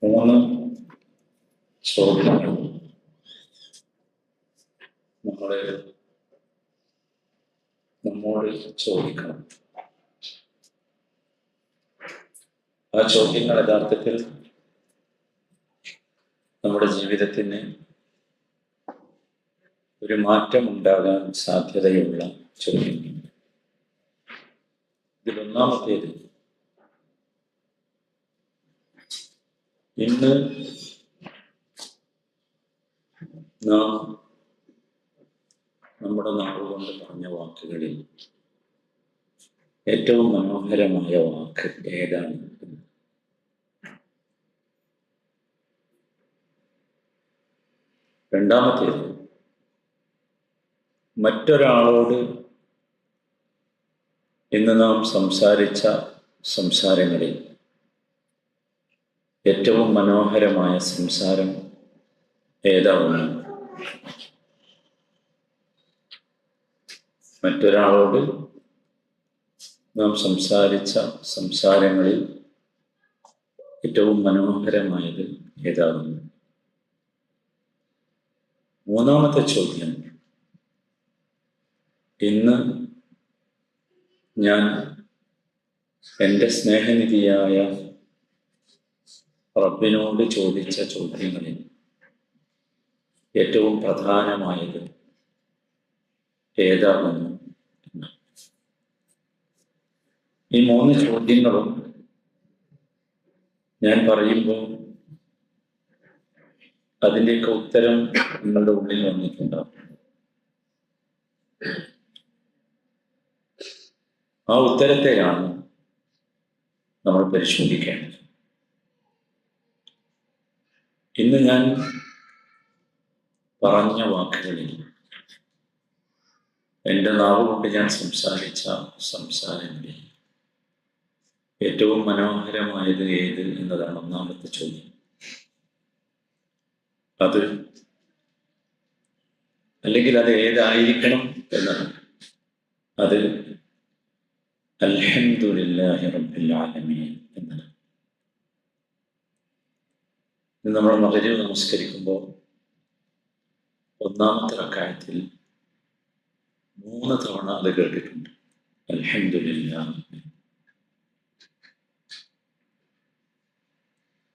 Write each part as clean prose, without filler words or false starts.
മൂന്ന് ചോദ്യങ്ങൾ നമ്മോട് ചോദിക്കണം. ആ ചോദ്യങ്ങൾ യഥാർത്ഥത്തിൽ നമ്മുടെ ജീവിതത്തിന് ഒരു മാറ്റം ഉണ്ടാകാൻ സാധ്യതയുള്ള ചോദ്യങ്ങൾ. ഇതിലൊന്നാമത്തേത്, ഇന്ന് നാം നമ്മുടെ നാവുകൊണ്ട് പറഞ്ഞ വാക്കുകളിൽ ഏറ്റവും മനോഹരമായ വാക്ക് ഏതാണ്? രണ്ടാമത്തേത്, മറ്റൊരാളോട് ഇന്ന് നാം സംസാരിച്ച സംസാരങ്ങളിൽ ഏറ്റവും മനോഹരമായ സംസാരം ഏതാണ്? മറ്റൊരാളോട് നാം സംസാരിച്ച സംസാരങ്ങളിൽ ഏറ്റവും മനോഹരമായത് ഏതാണ്? മൂന്നാമത്തെ ചോദ്യം, ഇന്ന് ഞാൻ എൻ്റെ സ്നേഹനിധിയായ റബ്ബിനോട് ചോദിച്ച ചോദ്യങ്ങളിൽ ഏറ്റവും പ്രധാനമായത് ഏതാണെന്ന്. ഈ മൂന്ന് ചോദ്യങ്ങളും ഞാൻ പറയുമ്പോൾ അതിൻ്റെയൊക്കെ ഉത്തരം നിങ്ങളുടെ ഉള്ളിൽ വന്നിട്ടുണ്ടാവും. ആ ഉത്തരത്തെയാണ് നമ്മൾ പരിശോധിക്കേണ്ടത്. ഇന്ന് ഞാൻ പറഞ്ഞ വാക്കുകളിൽ, എൻ്റെ നാവ് കൊണ്ട് ഞാൻ സംസാരിച്ച സംസാരങ്ങളിൽ ഏറ്റവും മനോഹരമായത് ഏത് എന്നതാണ് ഒന്നാമത്തെ ചോദ്യം. അത് അല്ലെങ്കിൽ അത് ഏതായിരിക്കണം എന്നാണ്. അത് അൽഹംദുലില്ലാഹി റബ്ബിൽ ആലമീൻ എന്നാണ്. നമ്മൾ മഗ്‌രിബ് നമസ്കരിക്കുമ്പോൾ ഒന്നാമത്തെ റക്അത്തിൽ 3 തവണ അത് കേട്ടിട്ടുണ്ട്, അൽഹംദുലില്ലാഹ്.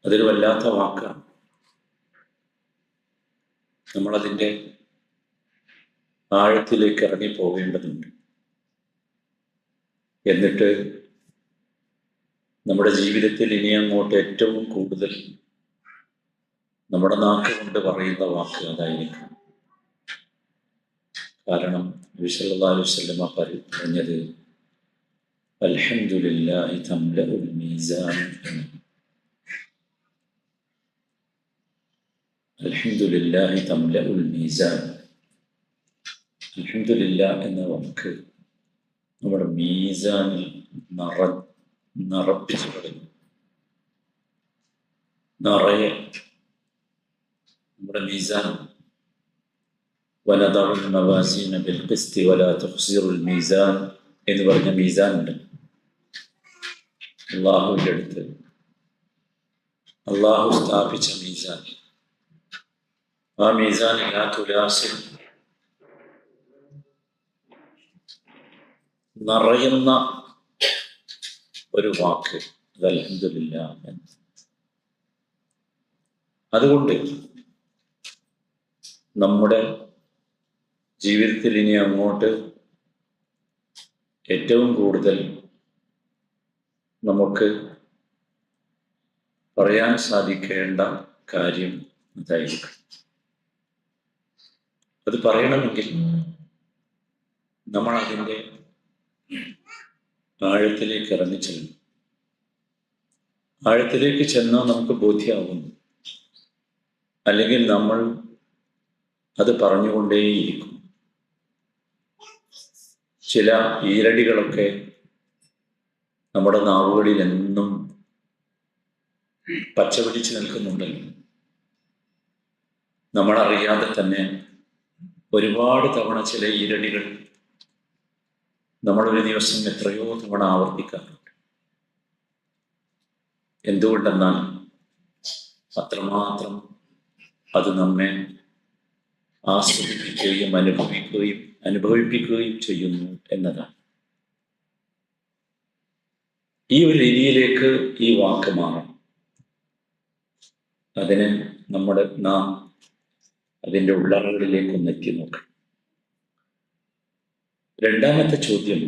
അതൊരു വല്ലാത്ത വാക്കാണ്. നമ്മളതിൻ്റെ ആഴത്തിലേക്ക് ഇറങ്ങി പോകേണ്ടതുണ്ട്. എന്നിട്ട് നമ്മുടെ ജീവിതത്തിൽ ഇനി അങ്ങോട്ട് ഏറ്റവും കൂടുതൽ നമ്മുടെ നാക്ക് കൊണ്ട് പറയുന്ന വാക്ക് അതായിരിക്കണം. കാരണം നബി സല്ലല്ലാഹു അലൈഹി വസല്ലമ പറഞ്ഞത് അൽഹംദുലില്ലാഹി തംലഉൽ മീസാൻ. അൽഹംദുലില്ലാഹി തംലഉൽ മീസാൻ. അൽഹംദുലില്ലാഹ് എന്ന വാക്ക് നമ്മുടെ മീസാനിൽ നിറപ്പിച്ചു കളയും. നിറയെ നമ്മുടെ മീസാൻ വനദഉൽ മവാസീന ബിൽ ഖിസ്തി വലാ തുഖ്സിറുൽ മീസാൻ എന്ന് പറഞ്ഞ മീസാൻ ഉണ്ട് അള്ളാഹുവിൻ്റെ അടുത്ത്. അള്ളാഹു സ്ഥാപിച്ച മീസാൻ. ആ മീസാനിൽ ആ തുലാസിൽ നിറയുന്ന ഒരു വാക്ക് അത് അൽഹംദുലില്ലാഹ് എന്ന്. അതുകൊണ്ട് നമ്മുടെ ജീവിതത്തിൽ ഇനി അങ്ങോട്ട് ഏറ്റവും കൂടുതൽ നമുക്ക് പറയാൻ സാധിക്കേണ്ട കാര്യം അതായിരിക്കും. അത് പറയണമെങ്കിൽ നമ്മൾ അതിൻ്റെ ആഴത്തിലേക്ക് ഇറങ്ങിച്ചെല്ലും. ആഴത്തിലേക്ക് ചെന്നാൽ നമുക്ക് ബോധ്യമാകുന്നു, അല്ലെങ്കിൽ നമ്മൾ അത് പറഞ്ഞുകൊണ്ടേയിരിക്കും. ചില ഈരടികളൊക്കെ നമ്മുടെ നാവുകളിൽ എന്നും പച്ച പിടിച്ച് നിൽക്കുന്നുണ്ടല്ലോ. നമ്മളറിയാതെ തന്നെ ഒരുപാട് തവണ ചില ഈരടികൾ നമ്മളൊരു ദിവസം എത്രയോ തവണ ആവർത്തിക്കാറുണ്ട്. എന്തുകൊണ്ടെന്നാൽ അത്രമാത്രം അത് നമ്മെ ആസ്വദിപ്പിക്കുകയും അനുഭവിപ്പിക്കുകയും ചെയ്യുന്നു എന്നതാണ്. ഈ ഒരു രീതിയിലേക്ക് ഈ വാക്ക് മാറണം. അതിന് നാം അതിൻ്റെ ഉള്ളറകളിലേക്ക് ഒന്ന് എത്തി നോക്കണം. രണ്ടാമത്തെ ചോദ്യം,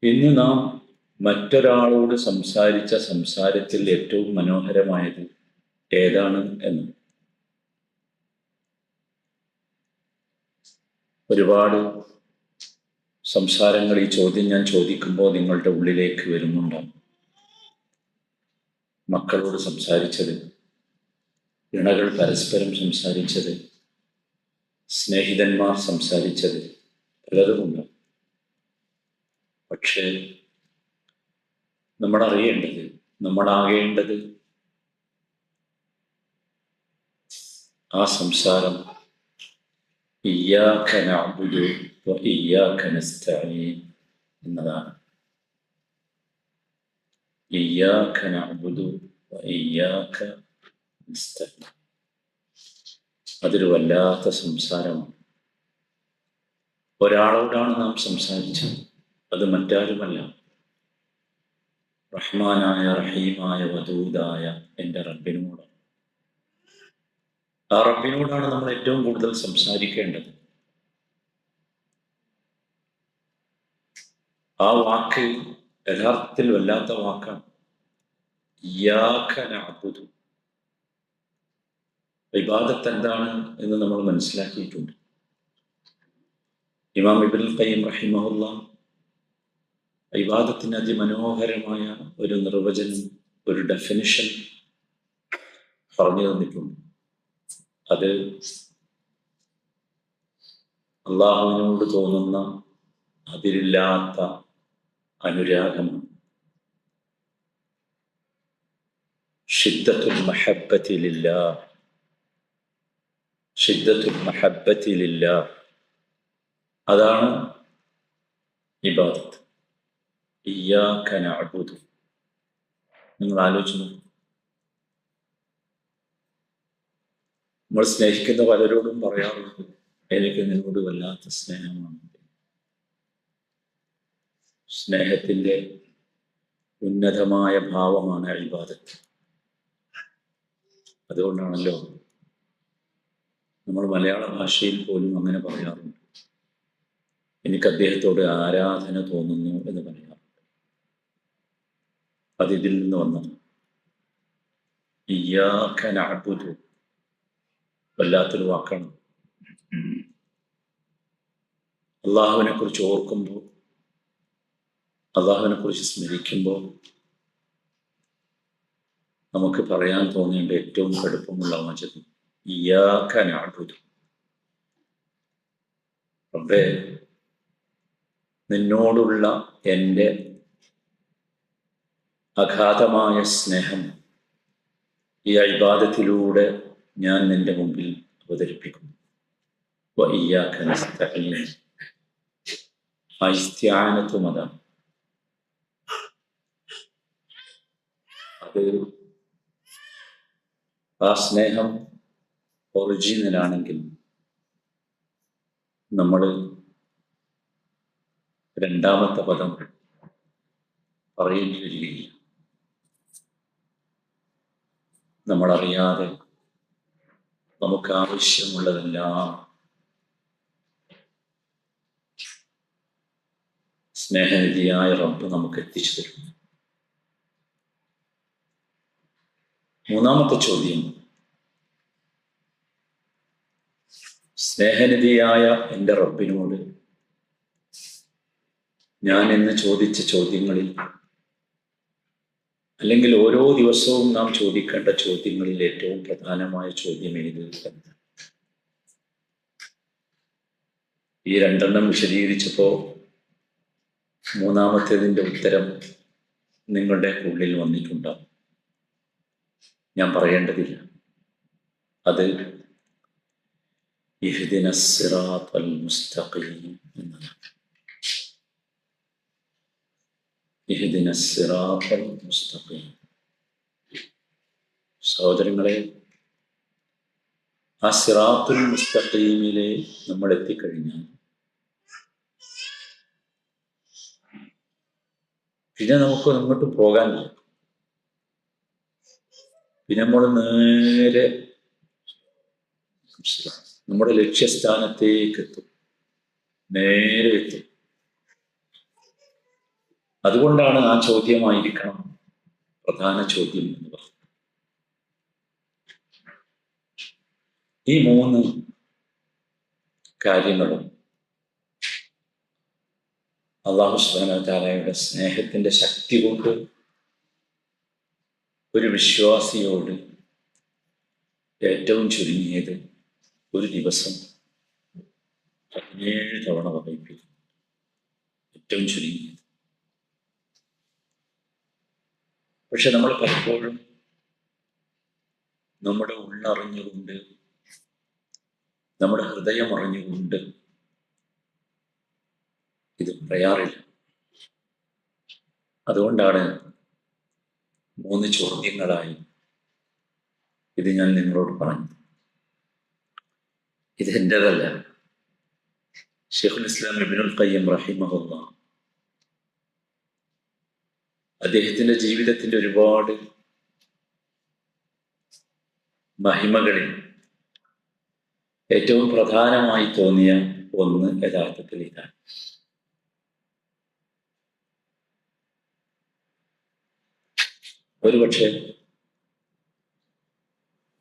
ഇന്ന് നാം മറ്റൊരാളോട് സംസാരിച്ച സംസാരത്തിൽ ഏറ്റവും മനോഹരമായത് ഏതാണ് എന്ന്. ഒരുപാട് സംസാരങ്ങൾ ഈ ചോദ്യം ഞാൻ ചോദിക്കുമ്പോൾ നിങ്ങളുടെ ഉള്ളിലേക്ക് വരുന്നുണ്ടാകും. മക്കളോട് സംസാരിച്ചത്, ഇണകൾ പരസ്പരം സംസാരിച്ചത്, സ്നേഹിതന്മാർ സംസാരിച്ചത്, പലതുമുണ്ട്. പക്ഷേ നമ്മളറിയേണ്ടത്, നമ്മളാകേണ്ടത് ആ സംസാരം ഇയ്യാക നഅ്ബുദു വ ഇയ്യാക നസ്തഈൻ എന്നതാണ്. ഇയ്യാക നഅ്ബുദു വ ഇയ്യാക നസ്തഈൻ. അതൊരു വല്ലാത്ത സംസാരമാണ്. ഒരാളോടാണ് നാം സംസാരിച്ചത്. അത് മറ്റാരുമല്ല, റഹ്മാനായ റഹീമായ വദൂദായ എൻ്റെ റബ്ബിനോട്. ആ റബ്ബിനോടാണ് നമ്മൾ ഏറ്റവും കൂടുതൽ സംസാരിക്കേണ്ടത്. ആ വാക്ക് യഥാർത്ഥത്തിൽ വല്ലാത്ത വാക്കാണ്. ഇയ്യാക നഅ്ബുദു. ഇബാദത്ത് എന്താണ് എന്ന് നമ്മൾ മനസ്സിലാക്കിയിട്ടുണ്ട്. ഇമാം ഇബ്നുൽ ഖയ്യിം റഹിമഹുല്ലാഹ് ഇബാദത്തിന് അതിമനോഹരമായ ഒരു നിർവചനം, ഒരു ഡെഫിനിഷൻ പറഞ്ഞു തന്നിട്ടുണ്ട്. അത് അള്ളാഹുവിനോട് തോന്നുന്ന അതിരില്ലാത്ത അനുരാഗമാണ്. ഷിദ്ദത്തുൽ മഹബ്ബത്തി ലില്ലാഹ്, ഷിദ്ദത്തുൽ മഹബ്ബത്തി ലില്ലാഹ്. അതാണ് ഇബാദത്ത്. ഇയ്യാക നഅ്ബുദു. നിങ്ങൾ ആലോചിച്ചു നോക്കൂ. നമ്മൾ സ്നേഹിക്കുന്ന പലരോടും പറയാറുണ്ട്, എനിക്ക് നിന്നോട് വല്ലാത്ത സ്നേഹമാണ്. സ്നേഹത്തിൻ്റെ ഉന്നതമായ ഭാവമാണ് ഇബാദത്ത്. അതുകൊണ്ടാണല്ലോ നമ്മൾ മലയാള ഭാഷയിൽ പോലും അങ്ങനെ പറയാറുണ്ട്, എനിക്ക് അദ്ദേഹത്തോട് ആരാധന തോന്നുന്നു എന്ന് പറയാറുണ്ട്. അതിൽ നിന്ന് വന്നത്. ഇയ്യാക നഅ്ബുദു വല്ലാത്തൊരു വാക്കാണ്. അള്ളാഹുവിനെ കുറിച്ച് ഓർക്കുമ്പോൾ, അള്ളാഹുവിനെ കുറിച്ച് സ്മരിക്കുമ്പോൾ നമുക്ക് പറയാൻ തോന്നേണ്ട ഏറ്റവും കടുപ്പമുള്ള വചനം ഇയ്യാക നഅ്ബുദു. റബ്ബേ, നിന്നോടുള്ള എൻ്റെ അഗാധമായ സ്നേഹം ഈ ഇബാദത്തിലൂടെ ഞാൻ നിന്റെ മുമ്പിൽ അവതരിപ്പിക്കുന്നു. വ ഇയ്യാക നസ്തഈൻ. ആ ഇസ്തിആനത്തും അതാണ്. അത് ആ സ്നേഹം ഒറിജിനലാണെങ്കിൽ നമ്മൾ രണ്ടാമത്തെ പദം പറയേണ്ടി വരികയില്ല. നമ്മളറിയാതെ നമുക്ക് ആവശ്യമുള്ളതെല്ലാം സ്നേഹനിധിയായ റബ്ബ് നമുക്ക് എത്തിച്ചു തരും. മൂന്നാമത്തെ ചോദ്യം, സ്നേഹനിധിയായ എൻ്റെ റബ്ബിനോട് ഞാൻ എന്ന് ചോദിച്ച ചോദ്യങ്ങളിൽ, അല്ലെങ്കിൽ ഓരോ ദിവസവും നാം ചോദിക്കേണ്ട ചോദ്യങ്ങളിൽ ഏറ്റവും പ്രധാനമായ ചോദ്യം ഏത് എന്ന്. ഈ രണ്ടെണ്ണം വിശദീകരിച്ചപ്പോൾ മൂന്നാമത്തേതിൻ്റെ ഉത്തരം നിങ്ങളുടെ ഉള്ളിൽ വന്നിട്ടുണ്ടാകും. ഞാൻ പറയേണ്ടതില്ല. അത് ഇഹ്ദിനസ് സിറാത്തൽ മുസ്തഖീം എന്നതാണ്. ഇഹ്ദിനസ് സിറാത്തൽ മുസ്തഖീം. സഹോദരങ്ങളെ, ആ സിറാത്തുൽ മുസ്തഖീമിലെ നമ്മൾ എത്തിക്കഴിഞ്ഞാൽ പിന്നെ നമുക്ക് അങ്ങോട്ട് പോകാനില്ല. പിന്നെ നമ്മൾ നേരെ നമ്മുടെ ലക്ഷ്യസ്ഥാനത്തേക്ക് എത്തും, നേരെ എത്തും. അതുകൊണ്ടാണ് ആ ചോദ്യമായിരിക്കണം പ്രധാന ചോദ്യം എന്ന് പറയുന്നത്. ഈ മൂന്ന് കാര്യങ്ങളും അല്ലാഹു സുബ്ഹാനഹു വ തആലയുടെ സ്നേഹത്തിന്റെ ശക്തി കൊണ്ട് ഒരു വിശ്വാസിയോട് ഏറ്റവും ചുരുങ്ങിയത് ഒരു ദിവസം 17 തവണ പറയിപ്പിക്കും. ഏറ്റവും ചുരുങ്ങിയത്. പക്ഷെ നമ്മൾ പലപ്പോഴും നമ്മുടെ ഉള്ളറിഞ്ഞുകൊണ്ട്, നമ്മുടെ ഹൃദയം അറിഞ്ഞുകൊണ്ട് ഇത് പറയാറില്ല. അതുകൊണ്ടാണ് 3 ചോദ്യങ്ങളായി ഇത് ഞാൻ നിങ്ങളോട് പറഞ്ഞത്. ഇത് എൻ്റെതല്ല. ശൈഖുൽ ഇസ്ലാം ഇബ്നുൽ ഖയ്യിം റഹിമഹുല്ലാഹ് അദ്ദേഹത്തിന്റെ ജീവിതത്തിന്റെ ഒരുപാട് മഹിമകളിൽ ഏറ്റവും പ്രധാനമായി തോന്നിയ ഒന്ന് യഥാർത്ഥത്തിൽ ഇതാണ്. ഒരുപക്ഷെ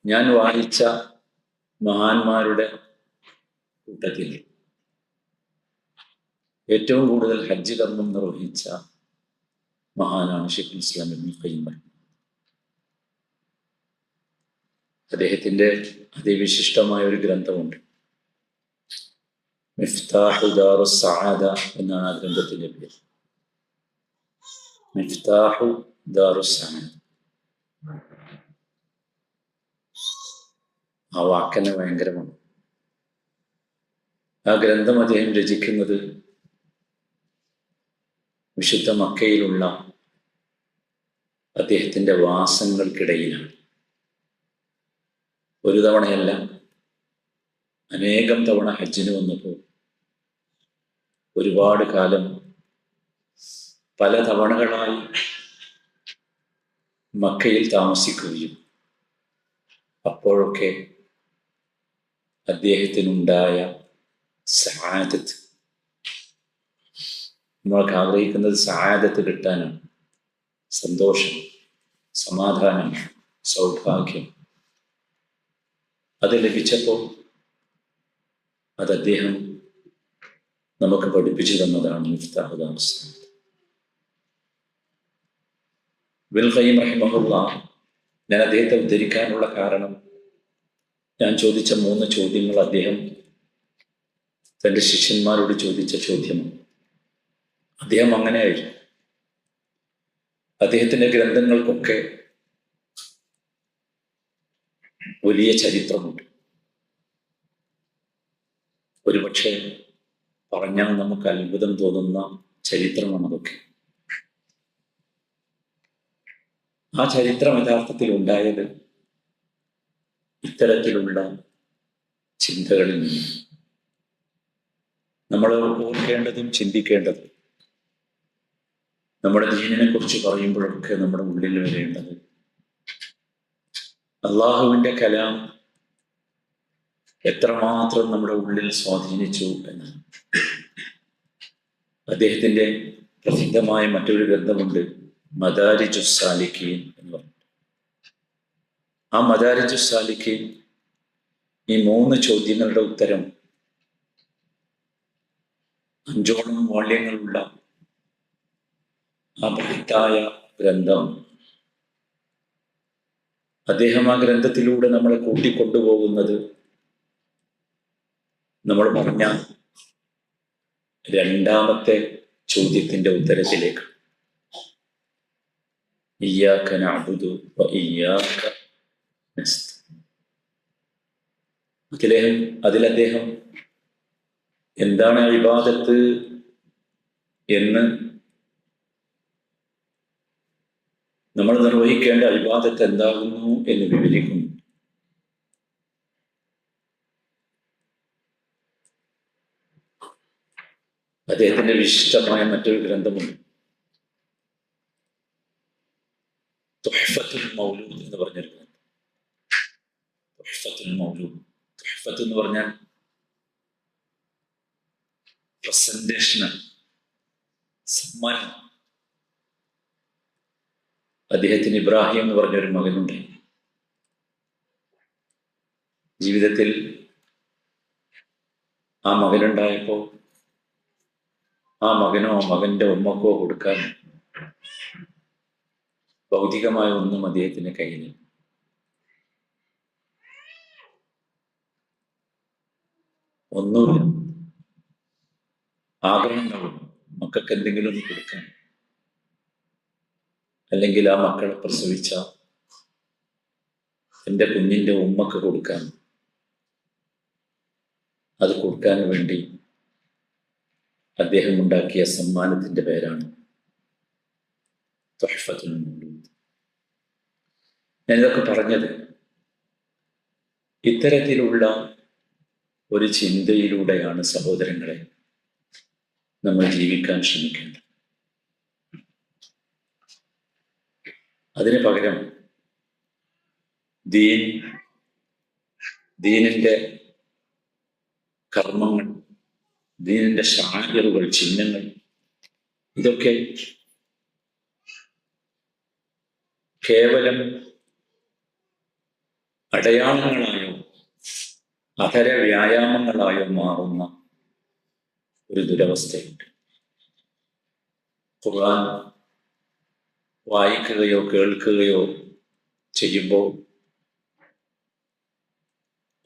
ഞാൻ വായിച്ച മഹാന്മാരുടെ കൂട്ടത്തിൽ ഏറ്റവും കൂടുതൽ ഹജ്ജ് കർമ്മം നിർവഹിച്ച മഹാനാണ് ശൈഖുൽ ഇസ്ലാം ഇബ്നുൽ ഖയ്യിം. അദ്ദേഹത്തിന്റെ അതിവിശിഷ്ടമായ ഒരു ഗ്രന്ഥമുണ്ട്, മിഫ്താഹു ദാറുസ് സആദ എന്നാണ് ആ ഗ്രന്ഥത്തിന്റെ പേര്. മിഫ്താഹു ദാറുസ് സആദ. ആ വാക്കന്നെ ഭയങ്കരമാണ്. ആ ഗ്രന്ഥം അദ്ദേഹം രചിക്കുന്നത് വിശുദ്ധ മക്കയിലുള്ള അദ്ദേഹത്തിന്റെ വാസങ്ങൾക്കിടയിലാണ്. ഒരു തവണയല്ല, അനേകം തവണ ഹജ്ജിന് വന്നപ്പോൾ ഒരുപാട് കാലം പല തവണകളായി മക്കയിൽ താമസിക്കുകയും അപ്പോഴൊക്കെ അദ്ദേഹത്തിനുണ്ടായ സആദത്ത്, നമ്മൾക്ക് ആഗ്രഹിക്കുന്നത് സആദത്ത് കിട്ടാനാണ്, സന്തോഷം, സമാധാനം, സൗഭാഗ്യം. അത് ലഭിച്ചപ്പോൾ അത് അദ്ദേഹം നമുക്ക് പഠിപ്പിച്ചു തന്നതാണ് മിഫ്താഹു ദാറുസ് സആദ. ഇബ്നുൽ ഖയ്യിം റഹിമഹുല്ലാഹ്, ഞാൻ അദ്ദേഹത്തെ ഉദ്ധരിക്കാനുള്ള കാരണം, ഞാൻ ചോദിച്ച 3 ചോദ്യങ്ങൾ അദ്ദേഹം തൻ്റെ ശിഷ്യന്മാരോട് ചോദിച്ച ചോദ്യമാണ്. അദ്ദേഹം അങ്ങനെയായിരുന്നു. അദ്ദേഹത്തിന്റെ ഗ്രന്ഥങ്ങൾക്കൊക്കെ വലിയ ചരിത്രമുണ്ട്. ഒരുപക്ഷെ പറഞ്ഞാൽ നമുക്ക് അത്ഭുതം തോന്നുന്ന ചരിത്രമാണ് അതൊക്കെ. ആ ചരിത്രം യഥാർത്ഥത്തിൽ ഉണ്ടായത് ഇത്തരത്തിലുള്ള ചിന്തകളിൽ നിന്ന്. നമ്മൾ ഓർക്കേണ്ടതും ചിന്തിക്കേണ്ടതും, നമ്മുടെ ദീനിനെ കുറിച്ച് പറയുമ്പോഴൊക്കെ നമ്മുടെ ഉള്ളിൽ വരേണ്ടത് അള്ളാഹുവിന്റെ കലാം എത്രമാത്രം നമ്മുടെ ഉള്ളിൽ സ്വാധീനിച്ചു എന്നാണ്. അദ്ദേഹത്തിന്റെ പ്രസിദ്ധമായ മറ്റൊരു ഗ്രന്ഥമുണ്ട്, മദാരിജുസ് സാലിക്കീൻ എന്ന് പറഞ്ഞു. ആ മദാരിജുസ് സാലിക്കീൻ ഈ 3 ചോദ്യങ്ങളുടെ ഉത്തരം 5 വാള്യങ്ങളുള്ള ആ ബൃഹത്തായ ഗ്രന്ഥം. അദ്ദേഹം ആ ഗ്രന്ഥത്തിലൂടെ നമ്മളെ കൂട്ടിക്കൊണ്ടുപോകുന്നത് നമ്മൾ പറഞ്ഞ 2ാമത്തെ ചോദ്യത്തിന്റെ ഉത്തരത്തിലേക്ക്. ഇയ്യാക നഅ്ബുദു വ ഇയ്യാക നസ്തഈൻ. അതിലദ്ദേഹം എന്താണ് ഇബാദത്ത് എന്ന് നമ്മൾ നിർവഹിക്കേണ്ട ഇബാദത്ത് എന്താകുന്നു എന്ന് വിവരിക്കുന്നു. അദ്ദേഹത്തിന്റെ വിശിഷ്ടമായ മറ്റൊരു ഗ്രന്ഥമുണ്ട്, തുഹ്ഫത്തുൽ മൗലൂദ് എന്ന് പറഞ്ഞൊരു ഗ്രന്ഥം. തുഹ്ഫത്തുൽ മൗലൂദ്, തുഹ്ഫത്ത് എന്ന് പറഞ്ഞാൽ പ്രസന്റേഷൻ, സമ്മാനം. അദ്ദേഹത്തിന് ഇബ്രാഹിം എന്ന് പറഞ്ഞൊരു മകനുണ്ട്. ജീവിതത്തിൽ ആ മകനുണ്ടായപ്പോൾ ആ മകനോ മകന്റെ ഉമ്മക്കോ കൊടുക്കാൻ ഭൗതികമായ ഒന്നും അദ്ദേഹത്തിന്റെ കയ്യിൽ. ഒന്നുമില്ല. ആഗ്രഹങ്ങളും മക്കൾക്ക് എന്തെങ്കിലും ഒന്ന് കൊടുക്കാൻ, അല്ലെങ്കിൽ ആ മക്കളെ പ്രസവിച്ച എൻ്റെ കുഞ്ഞിൻ്റെ ഉമ്മക്ക് കൊടുക്കാൻ, അത് കൊടുക്കാൻ വേണ്ടി അദ്ദേഹം ഉണ്ടാക്കിയ സമ്മാനത്തിന്റെ പേരാണ് തുഹ്ഫത്തുൽ മൗലൂദ്. ഞാനിതൊക്കെ പറഞ്ഞത് ഇത്തരത്തിലുള്ള ഒരു ചിന്തയിലൂടെയാണ് സഹോദരങ്ങളെ നമ്മൾ ജീവിക്കാൻ ശ്രമിക്കേണ്ടത്. അതിന് പകരം ദീനിന്റെ കർമ്മങ്ങൾ, ദീനിന്റെ ശാഇറുകൾ, ചിഹ്നങ്ങൾ, ഇതൊക്കെ കേവലം അടയാളങ്ങളായോ അധര വ്യായാമങ്ങളായോ മാറുന്ന ഒരു ദുരവസ്ഥയുണ്ട്. ഖുർആൻ വായിക്കുകയോ കേൾക്കുകയോ ചെയ്യുമ്പോൾ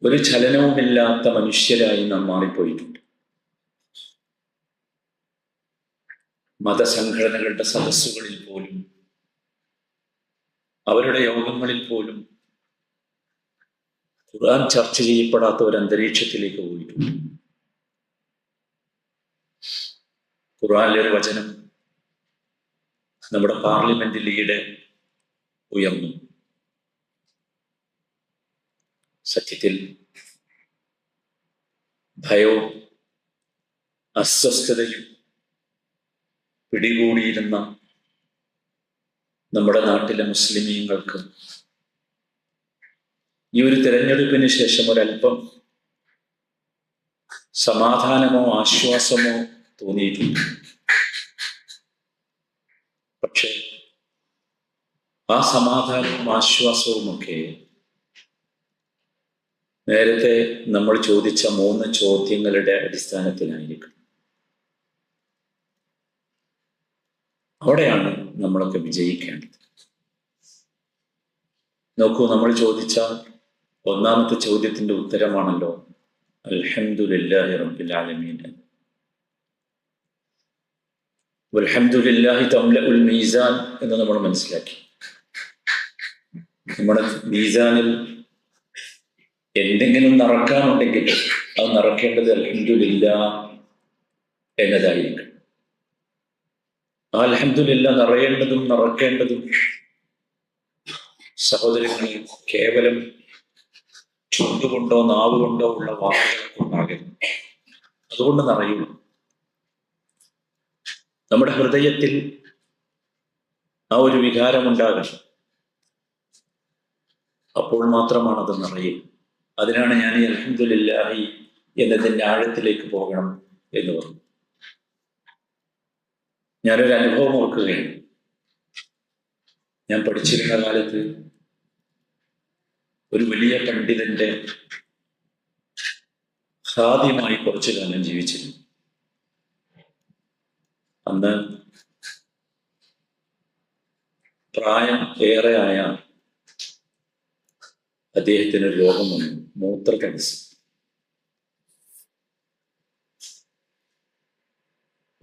ഒരു ചലനവുമില്ലാത്ത മനുഷ്യരായി നാം മാറിപ്പോയിട്ടുണ്ട്. മതസംഘടനകളുടെ സദസ്സുകളിൽ പോലും, അവരുടെ യോഗങ്ങളിൽ പോലും ഖുർആൻ ചർച്ച ചെയ്യപ്പെടാത്ത ഒരു അന്തരീക്ഷത്തിലേക്ക് പോയിട്ടുണ്ട്. ഖുർആനിലെ ഒരു വചനം നമ്മുടെ പാർലമെന്റിൽ ഈയിടെ ഉയർന്നു. സത്യത്തിൽ ഭയവും അസ്വസ്ഥതയും പിടികൂടിയിരുന്ന നമ്മുടെ നാട്ടിലെ മുസ്ലിമീങ്ങൾക്ക് ഈ ഒരു തെരഞ്ഞെടുപ്പിന് ശേഷം ഒരല്പം സമാധാനമോ ആശ്വാസമോ തോന്നിയിട്ടുണ്ട്. പക്ഷേ ആ സമാധാനവും ആശ്വാസവുമൊക്കെ നേരത്തെ നമ്മൾ ചോദിച്ച 3 ചോദ്യങ്ങളുടെ അടിസ്ഥാനത്തിലായിരിക്കും. അവിടെയാണ് നമ്മളൊക്കെ വിജയിക്കേണ്ടത്. നോക്കൂ, നമ്മൾ ചോദിച്ച ഒന്നാമത്തെ ചോദ്യത്തിന്റെ ഉത്തരമാണല്ലോ അൽഹംദുലില്ലാഹി റബ്ബിൽ ആലമീൻ. വൽഹംദുലില്ലാഹി തംലഉൽ മീസാൻ എന്ന് നമ്മൾ മനസ്സിലാക്കി. നമ്മുടെ മീസാനിൽ എന്തെങ്കിലും നിറക്കാനുണ്ടെങ്കിൽ അത് നിറക്കേണ്ടത് അൽഹംദുലില്ലാഹ് എന്നതായിരിക്കും. ആ അൽഹംദുലില്ലാഹ് നിറക്കേണ്ടതും സഹോദരങ്ങളെ കേവലം ചുണ്ടുകൊണ്ടോ നാവുകൊണ്ടോ ഉള്ള വാക്കുകളൊക്കെ ഉണ്ടാകരുത്. അതുകൊണ്ട് നിറയുള്ളൂ. നമ്മുടെ ഹൃദയത്തിൽ ആ ഒരു വികാരമുണ്ടാകണം. അപ്പോൾ മാത്രമാണ് അത് നിറയുക. അതിനാണ് ഞാൻ ഈ അൽഹംദുലില്ലാഹി എന്നതിൻ്റെ ആഴത്തിലേക്ക് പോകണം എന്ന് പറഞ്ഞു. ഞാനൊരു അനുഭവം ഓർക്കുകയാണ്. ഞാൻ പഠിച്ചിരുന്ന കാലത്ത് ഒരു വലിയ പണ്ഡിതന്റെ ഖാദിമായി കുറച്ചു കാലം ജീവിച്ചിരുന്നു. അന്ന് പ്രായം ഏറെ ആയ അദ്ദേഹത്തിന് ഒരു രോഗം വന്നു, മൂത്രതടസ്സം.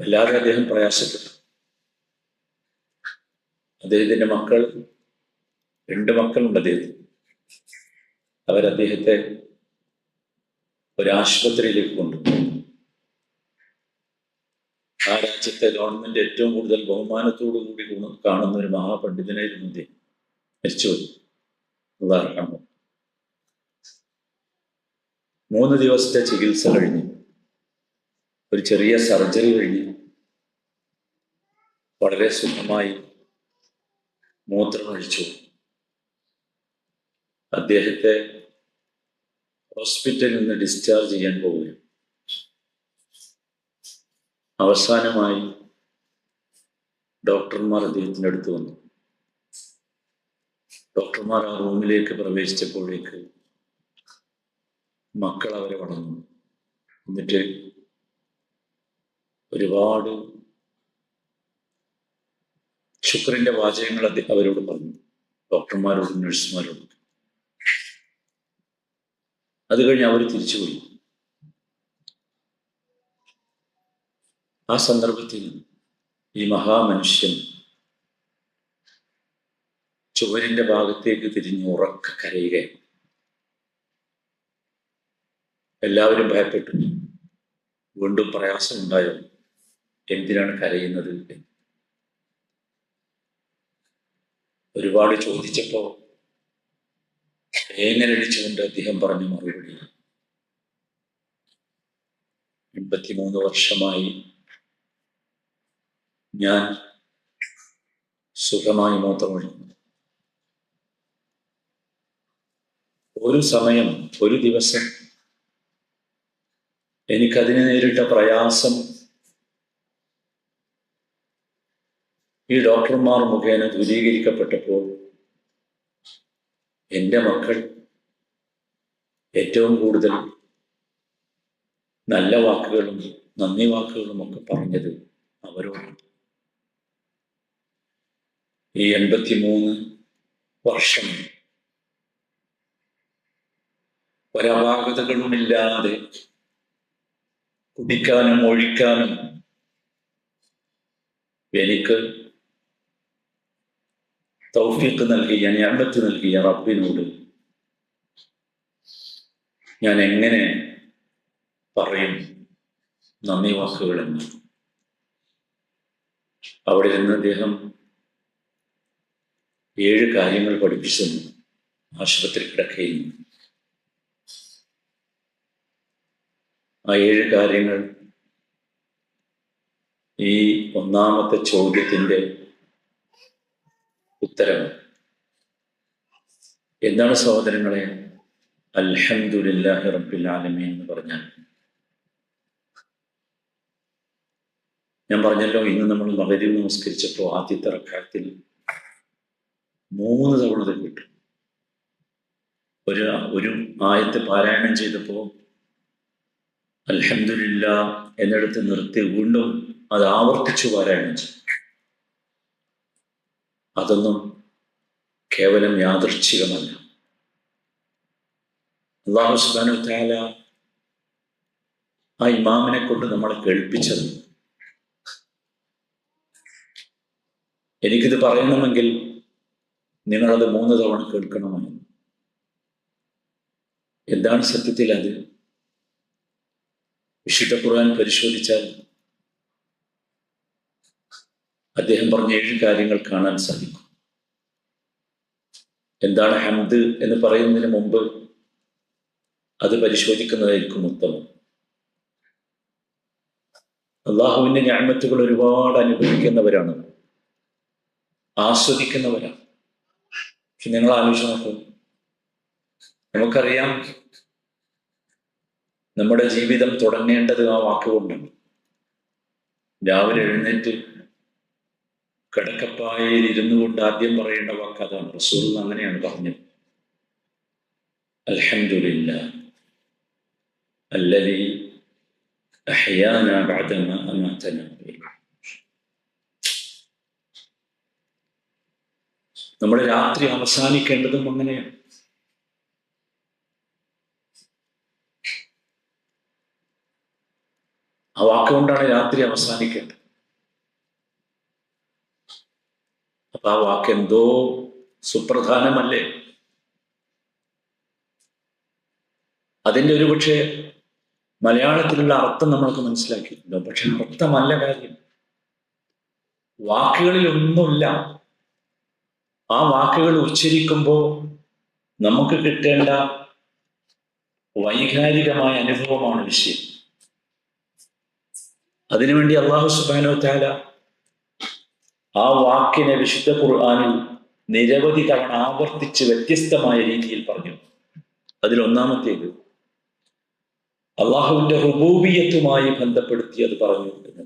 വല്ലാതെ അദ്ദേഹം പ്രയാസപ്പെട്ടു. അദ്ദേഹത്തിന്റെ മക്കൾ, 2 മക്കളുണ്ട് അദ്ദേഹത്തിന്. അവരദ്ദേഹത്തെ ഒരാശുപത്രിയിലേക്ക് കൊണ്ടുപോയി. ആ രാജ്യത്തെ ഗവൺമെന്റ് ഏറ്റവും കൂടുതൽ ബഹുമാനത്തോടു കൂടി കാണുന്ന ഒരു മഹാപണ്ഡിതനായിരുന്നു അദ്ദേഹം. മരിച്ചുപോയി. അല്ലാഹു അർഹമു. 3 ദിവസത്തെ ചികിത്സ കഴിഞ്ഞ്, ഒരു ചെറിയ സർജറി കഴിഞ്ഞ് വളരെ സുഖമായി മൂത്രമൊഴിച്ചു. അദ്ദേഹത്തെ ഹോസ്പിറ്റലിൽ നിന്ന് ഡിസ്ചാർജ് ചെയ്യാൻ പോവുകയാണ്. അവസാനമായി ഡോക്ടർമാർ അദ്ദേഹത്തിൻ്റെ അടുത്ത് വന്നു. ഡോക്ടർമാർ ആ റൂമിലേക്ക് പ്രവേശിച്ചപ്പോഴേക്ക് മക്കൾ അവരെ വളർന്നു. എന്നിട്ട് ഒരുപാട് ശുക്രിന്റെ വാചകങ്ങൾ അവരോട് പറഞ്ഞു, ഡോക്ടർമാരോടും നഴ്സുമാരോടും. അത് കഴിഞ്ഞ് അവർ തിരിച്ചുപോയി. ആ സന്ദർഭത്തിൽ ഈ മഹാമനുഷ്യൻ ചുവരിന്റെ ഭാഗത്തേക്ക് തിരിഞ്ഞ് ഉറക്ക കരയുകയാണ്. എല്ലാവരും ഭയപ്പെട്ടു. വീണ്ടും പ്രയാസമുണ്ടായോ, എന്തിനാണ് കരയുന്നത്? ഒരുപാട് ചോദിച്ചപ്പോ ഏങ്ങലടിച്ചുകൊണ്ട് അദ്ദേഹം പറഞ്ഞ മറുപടി, 83 വർഷമായി ഞാൻ സുഖമായി മൂത്രമൊഴിക്കുന്നു. ഒരു സമയം, ഒരു ദിവസം എനിക്കതിന് നേരിട്ട പ്രയാസം ഈ ഡോക്ടർമാർ മുഖേന ദൂരീകരിക്കപ്പെട്ടപ്പോൾ എൻ്റെ മക്കൾ ഏറ്റവും കൂടുതൽ നല്ല വാക്കുകളും നന്ദി വാക്കുകളും ഒക്കെ പറഞ്ഞത് അവരോട്. ഈ 83 വർഷം ഒരപാകതകളുമില്ലാതെ കുടിക്കാനും ഒഴിക്കാനും എനിക്ക് തൗഫീഖ് നൽകിയ, നിഅമത്ത് നൽകിയ റബ്ബിനോട് ഞാൻ എങ്ങനെ പറയും നന്ദി വാക്കുകളെന്ന്. അവിടെ നിന്ന് അദ്ദേഹം 7 കാര്യങ്ങൾ പഠിപ്പിച്ചു. ആശുപത്രി കിടക്കയിൽ ആ 7 കാര്യങ്ങൾ ഈ ഒന്നാമത്തെ ചോദ്യത്തിന്റെ ഉത്തരം. എന്താണ് സഹോദരങ്ങളെ അൽഹംദുലില്ലാഹി റബ്ബിൽ ആലമീൻ എന്ന് പറഞ്ഞാൽ? ഞാൻ പറഞ്ഞല്ലോ, ഇന്ന് നമ്മൾ മഗ്‌രിബ് നമസ്കരിച്ചപ്പോൾ ആദ്യത്തെ റക്അത്തിൽ 3 തവണ അത് കേട്ടു. ഒരു ആയത്ത് പാരായണം ചെയ്തപ്പോൾ അൽഹംദുലില്ലാ എന്നിടത്ത് നിർത്തി വീണ്ടും അത് ആവർത്തിച്ചു പാരായണം ചെയ്തു. അതൊന്നും കേവലം യാദൃച്ഛികമല്ല. അല്ലാഹു സുബ്ഹാനഹു വ തആല ആ ഇമാമിനെ കൊണ്ട് നമ്മളെ കേൾപ്പിച്ചത്. എനിക്കിത് പറയണമെങ്കിൽ നിങ്ങളത് 3 തവണ കേൾക്കണമെന്ന്. എന്താണ് സത്യത്തിൽ അത്? വിശുദ്ധ ഖുർആൻ പരിശോധിച്ചാൽ അദ്ദേഹം പറഞ്ഞ 7 കാര്യങ്ങൾ കാണാൻ സാധിക്കും. എന്താണ് ഹംദ് എന്ന് പറയുന്നതിന് മുമ്പ് അത് പരിശോധിക്കുന്നതായിരിക്കും ഉത്തമം. അള്ളാഹുവിന്റെ നിഅമത്തുകൾ ഒരുപാട് അനുഭവിക്കുന്നവരാണ്, ആസ്വദിക്കുന്നവരാണ്. പക്ഷെ നിങ്ങൾ ആലോചിച്ച് നോക്കൂ, നമുക്കറിയാം നമ്മുടെ ജീവിതം തുടങ്ങേണ്ടത് ആ വാക്കുകൊണ്ടാണ്. രാവിലെ എഴുന്നേറ്റ് കിടക്കപ്പായയിൽ ഇരുന്നു കൊണ്ട് ആദ്യം പറയേണ്ട വാക്ക് അതാണ്. റസൂൽ അങ്ങനെയാണ് പറഞ്ഞത്, അൽഹംദുലില്ലാഹ് അല്ലദീ അഹ്യാനാ ബഅദമാ അമാതനാ. നമ്മുടെ രാത്രി അവസാനിക്കേണ്ടതും അങ്ങനെയാണ്. ആ വാക്കുകൊണ്ടാണ് രാത്രി അവസാനിക്കേണ്ടത്. അപ്പൊ ആ വാക്ക് എന്തോ സുപ്രധാനമല്ലേ? അതിൻ്റെ ഒരു പക്ഷേ മലയാളത്തിലുള്ള അർത്ഥം നമ്മൾക്ക് മനസ്സിലാക്കിയിട്ടുണ്ടോ? പക്ഷെ അർത്ഥമല്ല കാര്യം. വാക്കുകളിൽ ഒന്നുമില്ല ആ വാക്കുകൾ ഉച്ചരിക്കുമ്പോൾ നമുക്ക് കിട്ടേണ്ട വൈകാരികമായ അനുഭവമാണ് വിഷയം. അതിനുവേണ്ടി അല്ലാഹു സുബ്ഹാനഹു വ തആല ആ വാക്കിനെ വിശുദ്ധ ഖുർആനിൽ നിരവധി തവണ ആവർത്തിച്ച് വ്യത്യസ്തമായ രീതിയിൽ പറഞ്ഞു. അതിലൊന്നാമത്തേത് അള്ളാഹുവിന്റെ റുബൂബിയത്തുമായി ബന്ധപ്പെടുത്തി അത് പറഞ്ഞു എന്ന്.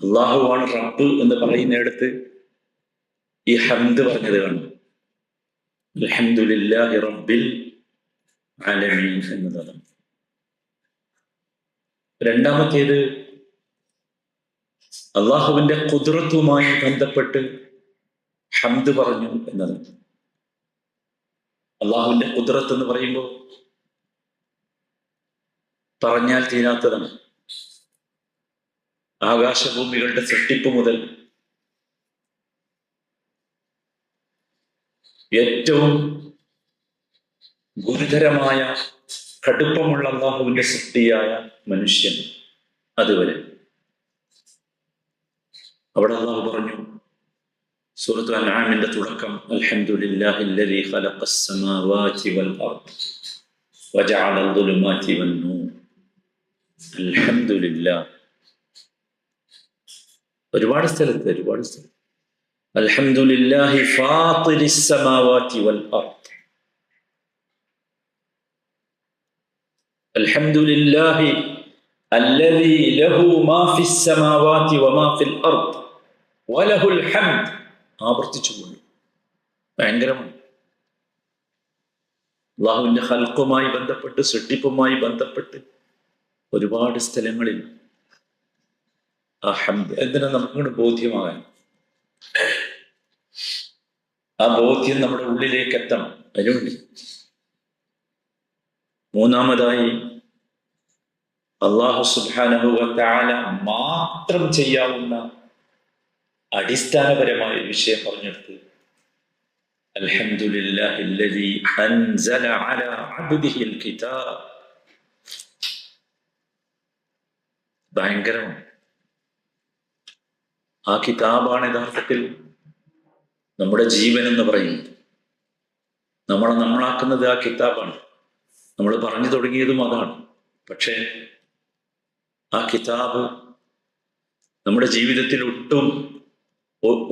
അള്ളാഹുവാണ് റബ്ബ് എന്ന് പറയുന്നിടത്ത് ഈ ഹംദ് പറഞ്ഞത് കാണും. അൽഹംദുലില്ലാഹി റബ്ബിൽ ആലമീൻ എന്നതാണ്. രണ്ടാമത്തേത് അള്ളാഹുവിന്റെ ഖുദ്റത്തുമായി ബന്ധപ്പെട്ട് ഹംദ് പറഞ്ഞു എന്നതാണ്. അള്ളാഹുവിന്റെ ഖുദ്റത്ത് എന്ന് പറയുമ്പോൾ പറഞ്ഞാൽ തീരാത്തതാണ്. ആകാശഭൂമികളുടെ സൃഷ്ടിപ്പ് മുതൽ ഏറ്റവും ഗുരുതരമായ കടുപ്പമുള്ള അള്ളാഹുവിന്റെ സൃഷ്ടിയായ മനുഷ്യൻ അതുവരെ. അവിടെ അള്ളാഹു പറഞ്ഞു സൂറത്ത് അൻആമിന്റെ തുടക്കം, അൽഹംദുലില്ലാഹില്ലദീ ഖലഖസ് സമാവാതി വൽ അർദ് വജഅല അദ്ദുലുമാതി വന്നൂർ. അൽഹംദുലില്ലാഹ്. ഒരുപാട് സ്ഥലത്ത് അൽഹംദുലില്ലാഹി ഫാത്തിരിസ് സമാവാതി വൽ അർദ്. അൽഹംദുലില്ലാഹി അല്ലദീ ലഹു മാ ഫിസ് സമാവാതി വമാ ഫിൽ അർദ് വലഹുൽ ഹംദ്. ആവർത്തിച്ചുകൊണ്ട് ഭയങ്കരമാണ്. അല്ലാഹുവിന്റെ ഖൽഖുമായി ബന്ധപ്പെട്ട്, സൃഷ്ടിപ്പുമായി ബന്ധപ്പെട്ട് ഒരുപാട് സ്ഥലങ്ങളിൽ ആ ഹംദ്. എന്തിനാ നമുക്കിങ്ങനെ ബോധ്യമാകാൻ? ആ ബോധ്യം നമ്മുടെ ഉള്ളിലേക്ക് എത്തണം. അതിനുവേണ്ടി മൂന്നാമതായി അല്ലാഹു സുബ്ഹാനഹു വ തആല മാത്രം ചെയ്യാവുന്ന അടിസ്ഥാനപരമായ ഒരു വിഷയം പറഞ്ഞെടുത്ത്, അൽഹംദുലില്ലാഹില്ലദീ അൻസല അലാ അബ്ദിഹിൽ കിതാബ്. ഭയങ്കരമാണ്. ആ കിതാബാണ് യഥാർത്ഥത്തിൽ നമ്മുടെ ജീവൻ എന്ന് പറയുന്നത്. നമ്മളാക്കുന്നത് ആ കിതാബാണ്. നമ്മൾ പറഞ്ഞു തുടങ്ങിയതും അതാണ്. പക്ഷേ ആ കിതാബ് നമ്മുടെ ജീവിതത്തിൽ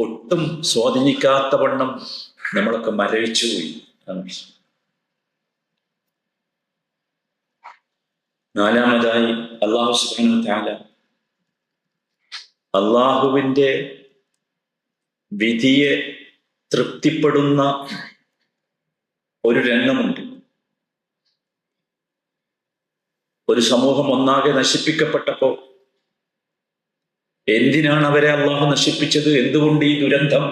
ഒട്ടും സ്വാധീനിക്കാത്ത വണ്ണം നമ്മളൊക്കെ മരവിച്ചുപോയി. നാലാമതായി അല്ലാഹു സുബ്ഹാനഹു വ തആല അള്ളാഹുവിന്റെ വിധിയെ തൃപ്തിപ്പെടുന്ന ഒരു രംഗമുണ്ട്. ഒരു സമൂഹം ഒന്നാകെ നശിപ്പിക്കപ്പെട്ടപ്പോ എന്തിനാണ് അവരെ അള്ളാഹു നശിപ്പിച്ചത്, എന്തുകൊണ്ട് ഈ ദുരന്തം,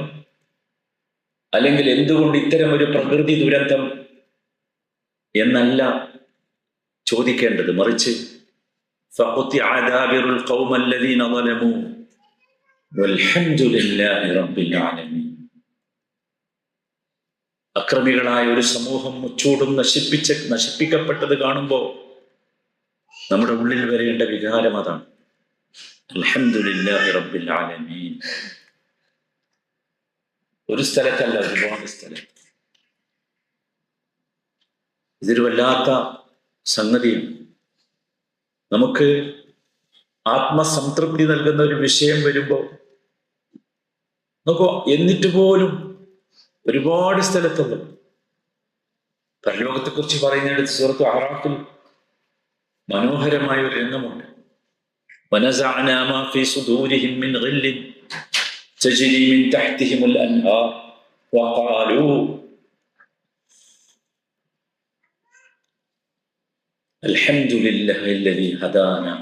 അല്ലെങ്കിൽ എന്തുകൊണ്ട് ഇത്തരം ഒരു പ്രകൃതി ദുരന്തം എന്നല്ല ചോദിക്കേണ്ടത്. മറിച്ച് ഫഖുതിഅ ദാബിറുൽ ഖൗമല്ലദീന ളലമൂ വൽഹംദുലില്ലാഹി റബ്ബിൽ ആലമീൻ. അക്രമികളായ ഒരു സമൂഹം മുച്ചൂടും നശിപ്പിക്കപ്പെട്ടത് കാണുമ്പോൾ നമ്മുടെ ഉള്ളിൽ വരേണ്ട വികാരം അതാണ്. അൽഹംദുലില്ലാഹി റബ്ബിൽ ആലമീൻ. ഒരു സ്ഥലത്തല്ല, ഒരുപാട് സ്ഥലത്ത്. ഇതൊരു വല്ലാത്ത സംഗതിയാണ്. നമുക്ക് ആത്മസംതൃപ്തി നൽകുന്ന ഒരു വിഷയം വരുമ്പോൾ നോക്കൂ, എന്നിട്ട് പോലും ഒരുപാട് സ്ഥലത്തുള്ള പരലോകത്തെ കുറിച്ച് പറയുന്നിടത്ത് സൂറത്ത് അറാഫിൽ മനോഹരമായ ഒരു രംഗമുണ്ട്. വനസഅനാ മാ ഫീ സുദൂരിഹിം മിൻ ഗില്ലിൻ തജ്രി മിൻ തഹ്തിഹിമുൽ അൻഹാർ വഖാലൂ അൽഹംദുലില്ലാഹില്ലദീ ഹദാനാ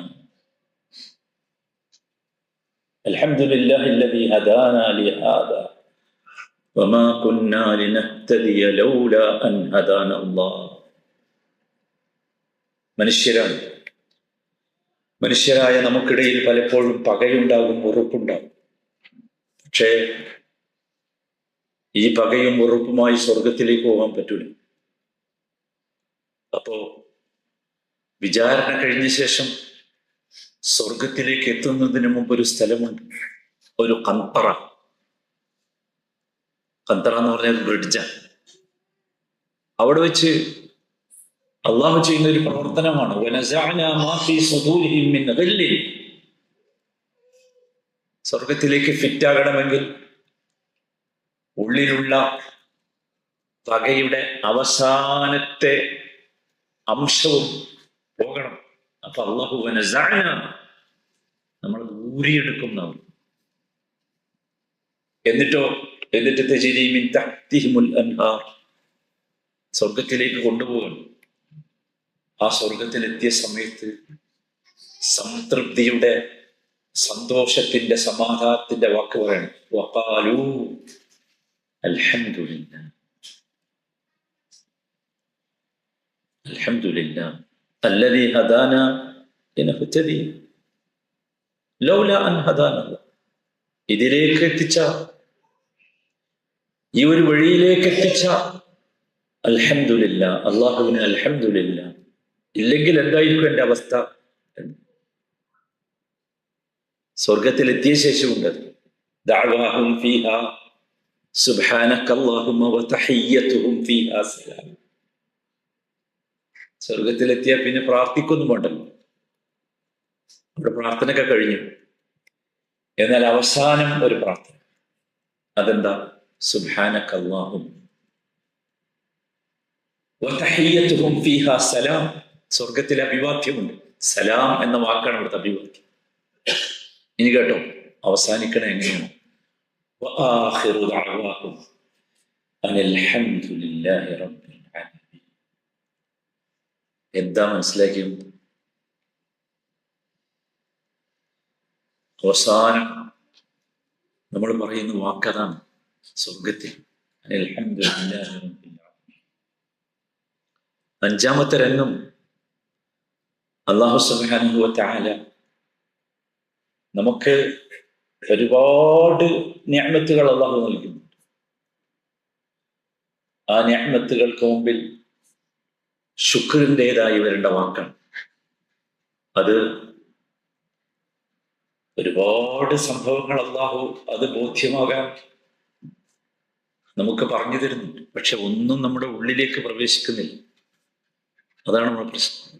അൽഹംദുലില്ലാഹില്ലദീ ഹദാനാ ലിഹാദാ വമാ കുന്നാ ലിനഹ്തദിയ ലൗലാ അൻ ഹദാനാ അല്ലാഹ്. മനുഷ്യരായ നമുക്കിടയിൽ പലപ്പോഴും പകയുണ്ടാകും, വെറുപ്പുണ്ടാകും. പക്ഷേ ഈ പകയും വെറുപ്പുമായി സ്വർഗത്തിലേക്ക് പോകാൻ പറ്റൂല. അപ്പോ വിചാരണ കഴിഞ്ഞ ശേഷം സ്വർഗത്തിലേക്ക് എത്തുന്നതിന് മുമ്പ് ഒരു സ്ഥലമുണ്ട്, ഒരു ഖന്തറ. ഖന്തറ എന്ന് പറഞ്ഞാൽ ബ്രിഡ്ജാണ്. അവിടെ വെച്ച് അള്ളാഹു ചെയ്യുന്ന ഒരു പ്രവർത്തനമാണ്. സ്വർഗത്തിലേക്ക് ഫിറ്റാകണമെങ്കിൽ ഉള്ളിലുള്ള പകയുടെ അവസാനത്തെ അംശവും പോകണം. അപ്പൊ അള്ളാഹു നമ്മൾ ഊരിയെടുക്കുന്നവർ. എന്നിട്ട് തജ്രി മിൻ തഹ്തിഹിമുൽ അൻഹാർ, സ്വർഗത്തിലേക്ക് കൊണ്ടുപോകണം. ആ സ്വർഗത്തിലെത്തിയ സമയത്ത് സംതൃപ്തിയുടെ, സന്തോഷത്തിന്റെ, സമാധാനത്തിന്റെ വാക്ക് പറയണം. വഖാലൂ അൽഹംദുലില്ലാഹ് അൽഹംദുലില്ലാഹ് അല്ലദീ ഹദാനാ ലിനഹ്തദി ലൗലാ അൻ ഹദാനാ. ഇതിലേക്ക് എത്തിച്ച, ഈ ഒരു വഴിയിലേക്ക് എത്തിച്ച അൽഹംദുലില്ലാഹ്, അള്ളാഹുവിന് അൽഹംദുലില്ലാഹ്. ഇല്ലെങ്കിൽ എന്തായിരിക്കും എൻ്റെ അവസ്ഥ? സ്വർഗത്തിലെത്തിയ ശേഷമുണ്ട് ദഅവാഹും ഫീഹാ സുബ്ഹാനക അല്ലാഹുമ്മ വതഹിയ്യതുഹും ഫീഹാ സലാം. സ്വർഗത്തിലെത്തിയ പിന്നെ പ്രാർത്ഥിക്കൊന്നും വേണ്ടല്ലോ, അവിടെ പ്രാർത്ഥനയൊക്കെ കഴിഞ്ഞു. എന്നാൽ അവസാനം ഒരു പ്രാർത്ഥന, അതെന്താ? സുബ്ഹാനക അല്ലാഹുമ്മ വതഹിയ്യതുഹും ഫീഹാ സലാം. സ്വർഗത്തിലെ അഭിവാദ്യമുണ്ട്. സലാം എന്ന വാക്കാണ് ഇവിടുത്തെ അഭിവാദ്യം. ഇനി കേട്ടോ, അവസാനിക്കണ എങ്ങനെയാണ്? വആഖിറു ദഅവാഹും അനിൽ ഹംദുലില്ലാഹി റബ്ബിൽ ആലമീൻ. എന്താ മനസ്സിലാക്കിയത്? അവസാനം നമ്മൾ പറയുന്ന വാക്കതാണ് സ്വർഗത്തിൽ, അനിൽ ഹംദുലില്ലാഹി റബ്ബിൽ ആലമീൻ. അഞ്ചാമത്തെ രംഗം, അല്ലാഹു സുബ്ഹാനഹു വ തആല നമുക്ക് ഒരുപാട് നിഅമത്തുകൾ അല്ലാഹു നൽകുന്നുണ്ട്. ആ നിഅമത്തുകൾക്ക് മുമ്പിൽ ശുക്രിൻ്റെതായി വരേണ്ട വാക്കാണ് അത്. ഒരുപാട് സംഭവങ്ങൾ അല്ലാഹു അത് ബോധ്യമാകാൻ നമുക്ക് പറഞ്ഞു തരുന്നുണ്ട്. പക്ഷെ ഒന്നും നമ്മുടെ ഉള്ളിലേക്ക് പ്രവേശിക്കുന്നില്ല. അതാണ് നമ്മുടെ പ്രശ്നം.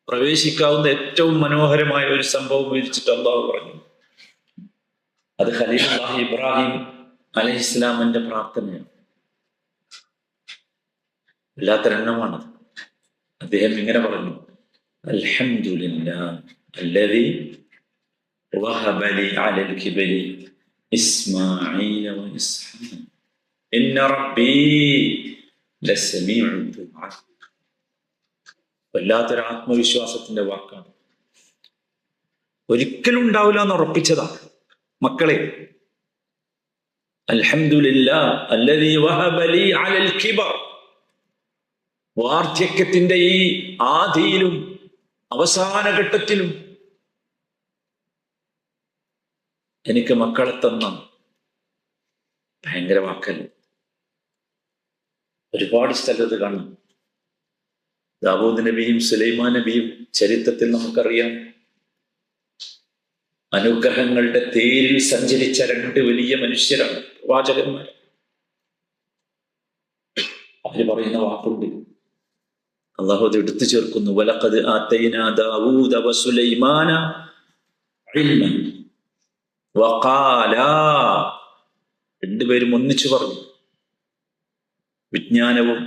പ്രവേശിക്കാവുന്ന ഏറ്റവും മനോഹരമായ ഒരു സംഭവം വിവരിച്ചിട്ട് അല്ലാഹു പറഞ്ഞു. അത് ഖലീലുല്ലാഹി ഇബ്രാഹിം അലൈഹിസ്സലാമിന്റെ പ്രാർത്ഥനയാണ്. വല്ലാത്തൊരെണ്ണമാണത്. അദ്ദേഹം ഇങ്ങനെ പറഞ്ഞു, അൽഹംദുലില്ലാഹ് അല്ലദീ വഹബ ലി അലൽ കിബരി ഇസ്മാഈല വ ഇസ്ഹാഖ ഇന്ന റബ്ബീ ലസമീഉ ദുആ. വല്ലാത്തൊരു ആത്മവിശ്വാസത്തിന്റെ വാക്കാണ്. ഒരിക്കലും ഉണ്ടാവില്ല എന്ന് ഉറപ്പിച്ചതാണ്. മക്കളെ, അൽഹംദുലില്ലാഹ് അല്ലദീ വഹബ ലി അലൽ കിബർ, വാർദ്ധക്യത്തിന്റെ ഈ ആദിയിലും അവസാന ഘട്ടത്തിലും എനിക്ക് മക്കളെ തന്ന ഭയങ്കര വാക്കല്ലേ. ഒരുപാട് സ്ഥലത്ത് കാണും. ദാവൂദ് നബിയും സുലൈമാൻ നബിയും ചരിത്രത്തിൽ നമുക്കറിയാം. അനുഗ്രഹങ്ങളുടെ തേരിൽ സഞ്ചരിച്ച രണ്ട് വലിയ മനുഷ്യരാണ്, പ്രവാചകന്മാർ. അവര് പറയുന്ന വാക്കുണ്ട്, അല്ലാഹു അത് എടുത്തു ചേർക്കുന്നു. വലഖദ് ആതൈനാ ദാവൂദ വസുലൈമാന ഇൽമൻ വഖാലാ. രണ്ടുപേരും ഒന്നിച്ചു പറഞ്ഞു. വിജ്ഞാനവും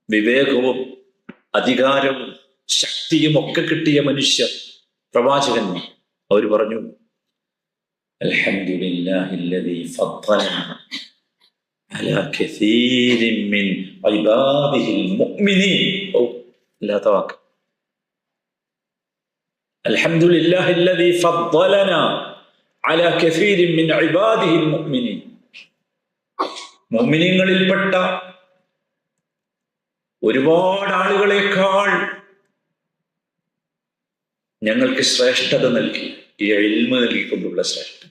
വിവേകവും അധികാരവും ശക്തിയും ഒക്കെ കിട്ടിയ മനുഷ്യർ, പ്രവാചകന്മാർ. അവർ പറഞ്ഞു, അൽഹംദുലില്ലാഹില്ലദീ ഫദ്ദലനാ അലാ കസീരിൻ മിൻ ഇബാദിഹിൽ മുഅ്മിനീൻ. ഇല്ലാത്ത വാക്ക്. അൽഹംദുലില്ലാഹില്ലദീ ഫദ്ദലനാ അലാ കസീരിൻ മിൻ ഇബാദിഹിൽ മുഅ്മിനീൻ. മുഅ്മിനീങ്ങളിൽപ്പെട്ട ഒരുപാട് ആളുകളെക്കാൾ ഞങ്ങൾക്ക് ശ്രേഷ്ഠത നൽകി, ഈ ഇൽമ് നൽകിക്കൊണ്ടുള്ള ശ്രേഷ്ഠത.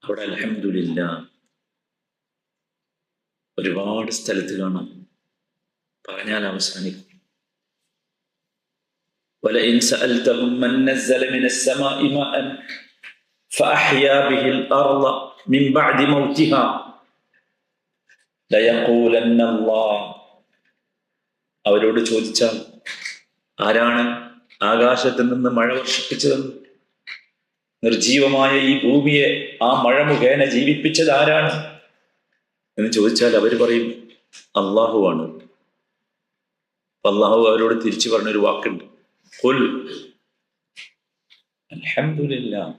അവിടെ അൽഹംദുലില്ലാഹ് ഒരുപാട് സ്ഥലത്ത് കാണാം. പറഞ്ഞാൽ അവസാനിക്കും. വലഇൻ സഅൽതഹും മൻ നസ്സല മിനസ് സമാഇ മാഅൻ ഫഅഹ്യാ ബിഹിൽ അർള മിൻ ബഅദി മൗതിഹാ ലയഖൂലന്ന അല്ലാഹ്, അവരോട് ചോദിച്ചാൽ ആരാണ് ആകാശത്ത് നിന്ന് മഴ വർഷിപ്പിച്ചതെന്ന്, നിർജീവമായ ഈ ഭൂമിയെ ആ മഴ മുഖേന ജീവിപ്പിച്ചത് ആരാണ് എന്ന് ചോദിച്ചാൽ അവർ പറയും അള്ളാഹുവാണ്. അള്ളാഹു അവരോട് തിരിച്ചു പറഞ്ഞൊരു വാക്കുണ്ട്, ഖുൽ അൽഹംദുലില്ലാഹ്.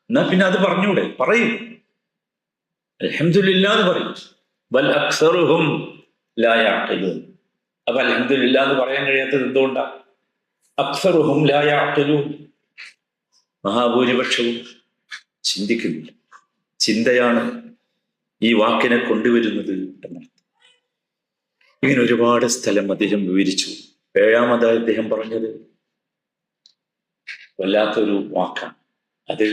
എന്നാ പിന്നെ അത് പറഞ്ഞൂടെ? പറയും, അൽഹംദുലില്ലാഹ് എന്ന് പറയും. ബൽ അക്സറുഹും ലാ യഅഖിലൂൻ. അപ്പൊ അൽഹംദുലില്ലാഹ് എന്ന് പറയാൻ കഴിയാത്തത് എന്തുകൊണ്ടാ? അക്സറുഹും ലാ യഅഖിലൂൻ, മഹാഭൂരിപക്ഷവും ചിന്തിക്കുന്നില്ല. ചിന്തയാണ് ഈ വാക്കിനെ കൊണ്ടുവരുന്നത് എന്നർത്ഥം. ഇങ്ങനെ ഒരുപാട് സ്ഥലം അദ്ദേഹം വിവരിച്ചു. ഏഴാമതായി അദ്ദേഹം പറഞ്ഞത് വല്ലാത്തൊരു വാക്കാണ്. അത്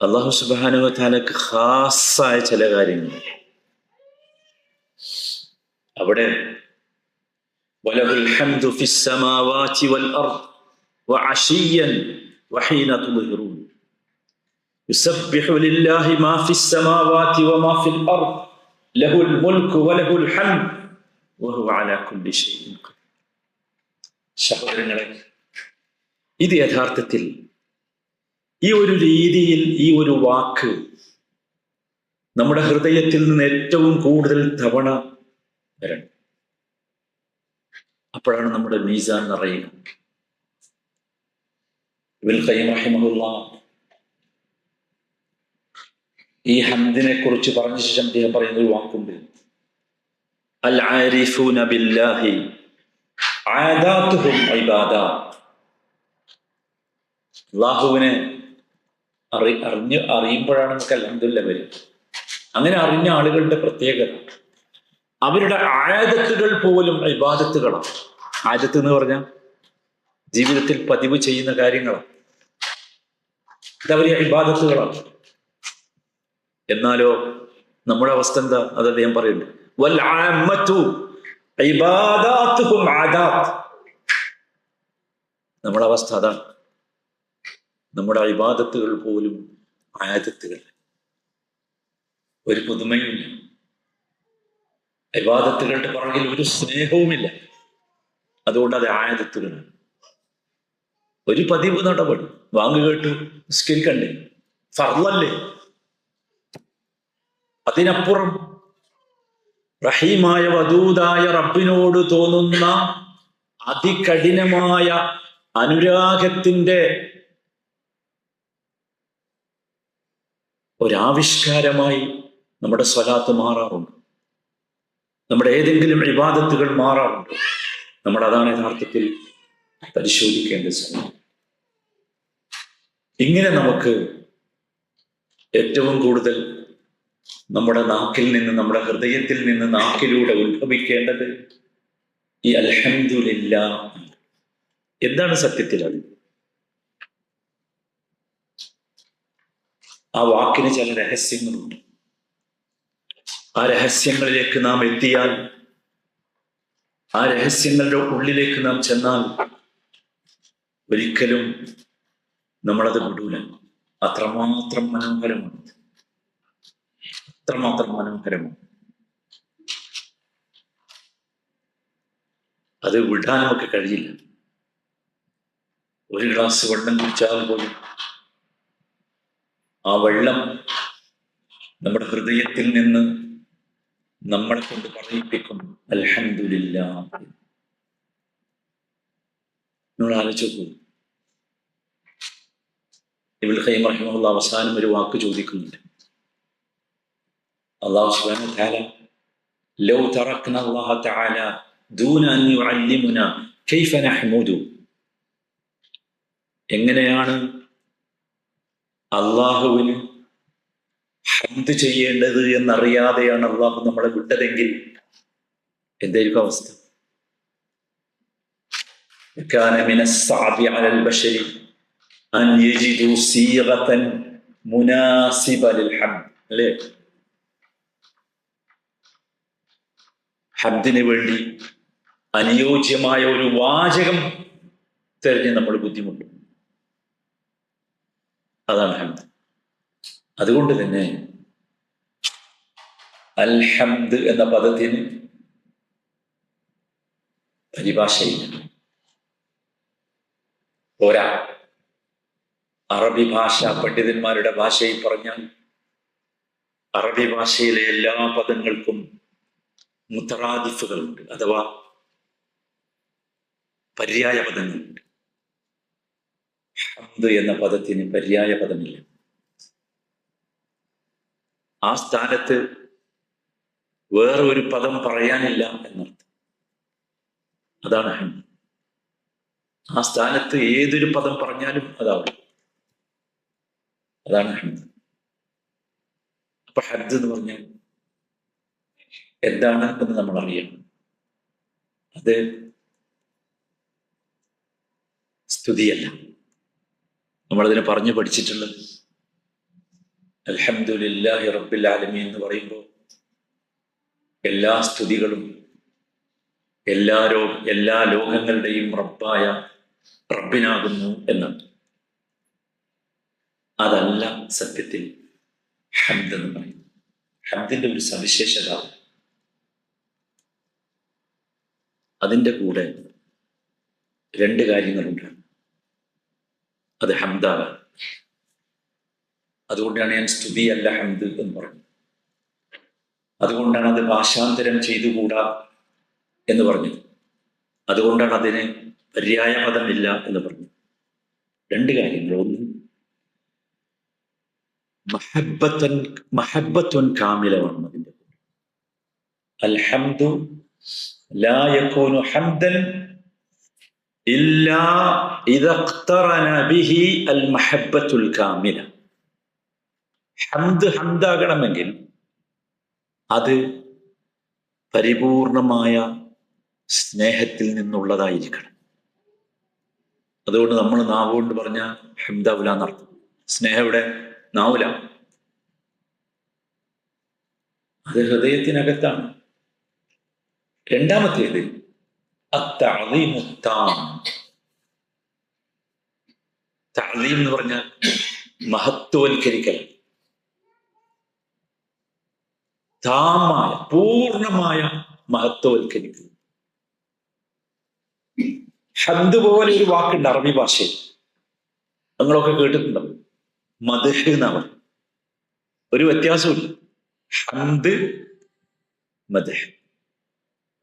അല്ലാഹു സുബ്ഹാനഹു വ തആലക്ക് ഖാസ്സായ ചില കാര്യങ്ങൾ. അവിടെ വലഹുൽ ഹംദു ഫിസ് സമാവാതി വൽ അർദ് വഅശിയ്യൻ വഹീന തുദ്ഹിറൂൻ. യുസബ്ബിഹു ലില്ലാഹി മാ ഫിസ് സമാവാതി വമാ ഫിൽ അർദ് ലഹുൽ മുൽക്കു വലഹുൽ ഹംദ് വഹുവ അലാ കുല്ലി ഷൈഇൻ ഖദീർ. സഹോദരങ്ങളെ, ഇത് യഥാർത്ഥത്തിൽ ഈ ഒരു രീതിയിൽ ഈ ഒരു വാക്ക് നമ്മുടെ ഹൃദയത്തിൽ നിന്ന് ഏറ്റവും കൂടുതൽ തവണ വരണം. അപ്പോഴാണ് നമ്മുടെ മീസാൻ നിറയുക. ഇബ്നുൽ ഖയ്യിം റഹിമഹുല്ലാഹ് ഈ ഹംദിനെ കുറിച്ച് പറഞ്ഞ ശേഷം അദ്ദേഹം പറയുന്ന ഒരു വാക്കുണ്ട്, അൽ ആരിഫൂന ബില്ലാഹി ആദാതുഹും ഇബാദാത്ത്. അല്ലാഹുവിനെ അറിയുമ്പോഴാണ് നമുക്ക് അൽഹംദുലില്ലാഹ് വരും. അങ്ങനെ അറിഞ്ഞ ആളുകളുടെ പ്രത്യേകത അവരുടെ ആദത്തുകൾ പോലും ഇബാദത്തുകളാണ്. ആദത്ത് എന്ന് പറഞ്ഞാൽ ജീവിതത്തിൽ പതിവ് ചെയ്യുന്ന കാര്യങ്ങളാണ്, അതവരെ ഇബാദത്തുകളാണ്. എന്നാലോ നമ്മുടെ അവസ്ഥ എന്താ? അത് അദ്ദേഹം പറയുന്നുണ്ട്, വൽ ആമ്മതു ഇബാദാതുഹും ആദാത്ത്. നമ്മുടെ അവസ്ഥ അതാണ്. നമ്മുടെ ഇബാദത്തുകൾ പോലും ആദത്തുകൾ, ഒരു പുതുമയുമില്ല. ഇബാദത്തുകളുടെ പുറകിൽ ഒരു സ്നേഹവുമില്ല. അതുകൊണ്ട് അത് ആദത്തുകളാണ്. ഒരു പതിവ് നടപടി, വാങ്ങു കേട്ടു നിസ്കരിക്കണ്ടേ, ഫർളല്ലേ. അതിനപ്പുറം റഹീമായ വദൂദായ റബ്ബിനോട് തോന്നുന്ന അതികഠിനമായ അനുരാഗത്തിന്റെ ഒരാവിഷ്കാരമായി നമ്മുടെ സ്വലാത്ത് മാറാറുണ്ട്. നമ്മുടെ ഏതെങ്കിലും ഇബാദത്തുകൾ മാറാറുണ്ട്. നമ്മൾ അതാണ് യഥാർത്ഥത്തിൽ പരിശോധിക്കേണ്ട സമയം. ഇങ്ങനെ നമുക്ക് ഏറ്റവും കൂടുതൽ നമ്മുടെ നാക്കിൽ നിന്ന്, നമ്മുടെ ഹൃദയത്തിൽ നിന്ന് നാക്കിലൂടെ ഉത്ഭവിക്കേണ്ടത് ഈ അൽഹംദുലില്ലാഹ്. എന്താണ് സത്യത്തിൽ അത്? ആ വാക്കിന് ചില രഹസ്യങ്ങളുണ്ട്. ആ രഹസ്യങ്ങളിലേക്ക് നാം എത്തിയാൽ, ആ രഹസ്യങ്ങളുടെ ഉള്ളിലേക്ക് നാം ചെന്നാൽ ഒരിക്കലും നമ്മളത് വിടൂല. അത്രമാത്രം മനോഹരമാണ്, അത്രമാത്രം മനോഹരമാണ്. അത് വിടാൻ നമുക്ക് കഴിയില്ല. ഒരു ഗ്ലാസ് വെള്ളം കുടിച്ചാൽ പോലും ആ വെള്ളം നമ്മുടെ ഹൃദയത്തിൽ നിന്ന് നമ്മളെ കൊണ്ട് പറയിപ്പിക്കും അൽഹംദുലില്ലാഹ്. നിങ്ങൾ ആലോചിച്ചു, ഇബ്നുൽ ഖയ്യിം റഹിമഹുല്ലാഹ് അവസാനം ഒരു വാക്ക് ചോദിക്കുന്നുണ്ട്. അല്ലാഹു സുബ്ഹാനഹു വ തആല ലൗ തറക്ന അല്ലാഹ തആല ദൂന അൻ യുഅല്ലിമുനാ കൈഫ നഹ്മുദു. എങ്ങനെയാണ് അള്ളാഹുവിന് ഹംദ് ചെയ്യേണ്ടത് എന്നറിയാതെയാണ് അള്ളാഹു നമ്മളെ വിട്ടതെങ്കിൽ എന്തായിരിക്കും അവസ്ഥ? കാന മിനസ് സഅബി അലൽ ബശരി അൻ യജിദു സീഗതൻ മുനാസിബ ലിൽ ഹംദ്. അല്ലേ? ഹംദിന് വേണ്ടി അനുയോജ്യമായ ഒരു വാചകം തിരഞ്ഞ് നമ്മൾ ബുദ്ധിമുട്ടും. അതാണ് ഹംദ്. അതുകൊണ്ട് തന്നെ അൽഹംദ് എന്ന പദത്തിന് പരിഭാഷയില്ല. പോരാ, അറബി ഭാഷ പണ്ഡിതന്മാരുടെ ഭാഷയിൽ പറഞ്ഞാൽ അറബി ഭാഷയിലെ എല്ലാ പദങ്ങൾക്കും മുത്തറാദിഫുകളുണ്ട്, അഥവാ പര്യായ പദങ്ങളുണ്ട്. ഹംദ് എന്ന പദത്തിന് പര്യായ പദമില്ല. ആ സ്ഥാനത്ത് വേറെ ഒരു പദം പറയാനില്ല എന്നർത്ഥം. അതാണ് ഹംദ്. ആ സ്ഥാനത്ത് ഏതൊരു പദം പറഞ്ഞാലും അതാവും. അതാണ് ഹംദ്. അപ്പൊ ഹംദ് എന്ന് പറഞ്ഞാൽ എന്താണ് എന്ന് നമ്മൾ അറിയണം. അത് സ്തുതിയല്ല. നമ്മളതിനെ പറഞ്ഞു പഠിച്ചിട്ടുള്ളത് അൽഹംദുലില്ലാഹി റബ്ബിൽ ആലമീൻ എന്ന് പറയുമ്പോൾ എല്ലാ സ്തുതികളും എല്ലാ ലോകങ്ങളുടെയും റബ്ബായ റബ്ബിനാകുന്നു എന്നാണ്. അതല്ല സത്യത്തിൽ ഹംദ് എന്ന് പറയുന്നത്. ഹംദിന്റെ ഒരു സവിശേഷത, അതിൻ്റെ കൂടെ രണ്ട് കാര്യങ്ങളുണ്ട്. അത് ഹംദാണ്. അതുകൊണ്ടാണ് ഞാൻ സ്തുതി അല്ല ഹംദ് എന്ന് പറഞ്ഞത്. അതുകൊണ്ടാണ് അത് ഭാഷാന്തരം ചെയ്തുകൂടാ എന്ന് പറഞ്ഞത്. അതുകൊണ്ടാണ് അതിന് പര്യായ പദമില്ല എന്ന് പറഞ്ഞത്. രണ്ട് കാര്യങ്ങൾ. ഒന്ന്, മഹബ്ബത്തുൻ കാമിലമാണ് അതിൻ്റെ. അൽഹംദു ലാ യകൂനു ഹംദൻ ഇല്ലാ ഇദാ ഇഖ്തറന ബിഹി അൽ മഹബ്ബത്തുൽ കാമില. ഹംദ് ഹംദാകണമെങ്കിൽ അത് പരിപൂർണമായ സ്നേഹത്തിൽ നിന്നുള്ളതായിരിക്കണം. അതുകൊണ്ട് നമ്മൾ നാവുകൊണ്ട് പറഞ്ഞ ഹംദാവുല എന്നർത്ഥം. സ്നേഹം ഇവിടെ നാവുല, അത് ഹൃദയത്തിനകത്താണ്. രണ്ടാമത്തേത് അത്തഅദീമു താം. തഅദീം എന്ന് പറഞ്ഞാൽ മഹത്വവൽക്കരിക്കൽ. താമായ പൂർണ്ണമായ മഹത്വവൽക്കരിക്കൽ. ഹംദ് പോലെ ഒരു വാക്കുണ്ട് അറബി ഭാഷയിൽ, നിങ്ങളൊക്കെ കേട്ടിട്ടുണ്ടോ? മദ്ഹ് എന്നാണ്. ഒരു വ്യത്യാസമില്ല. ഹംദ്, മദ്ഹ്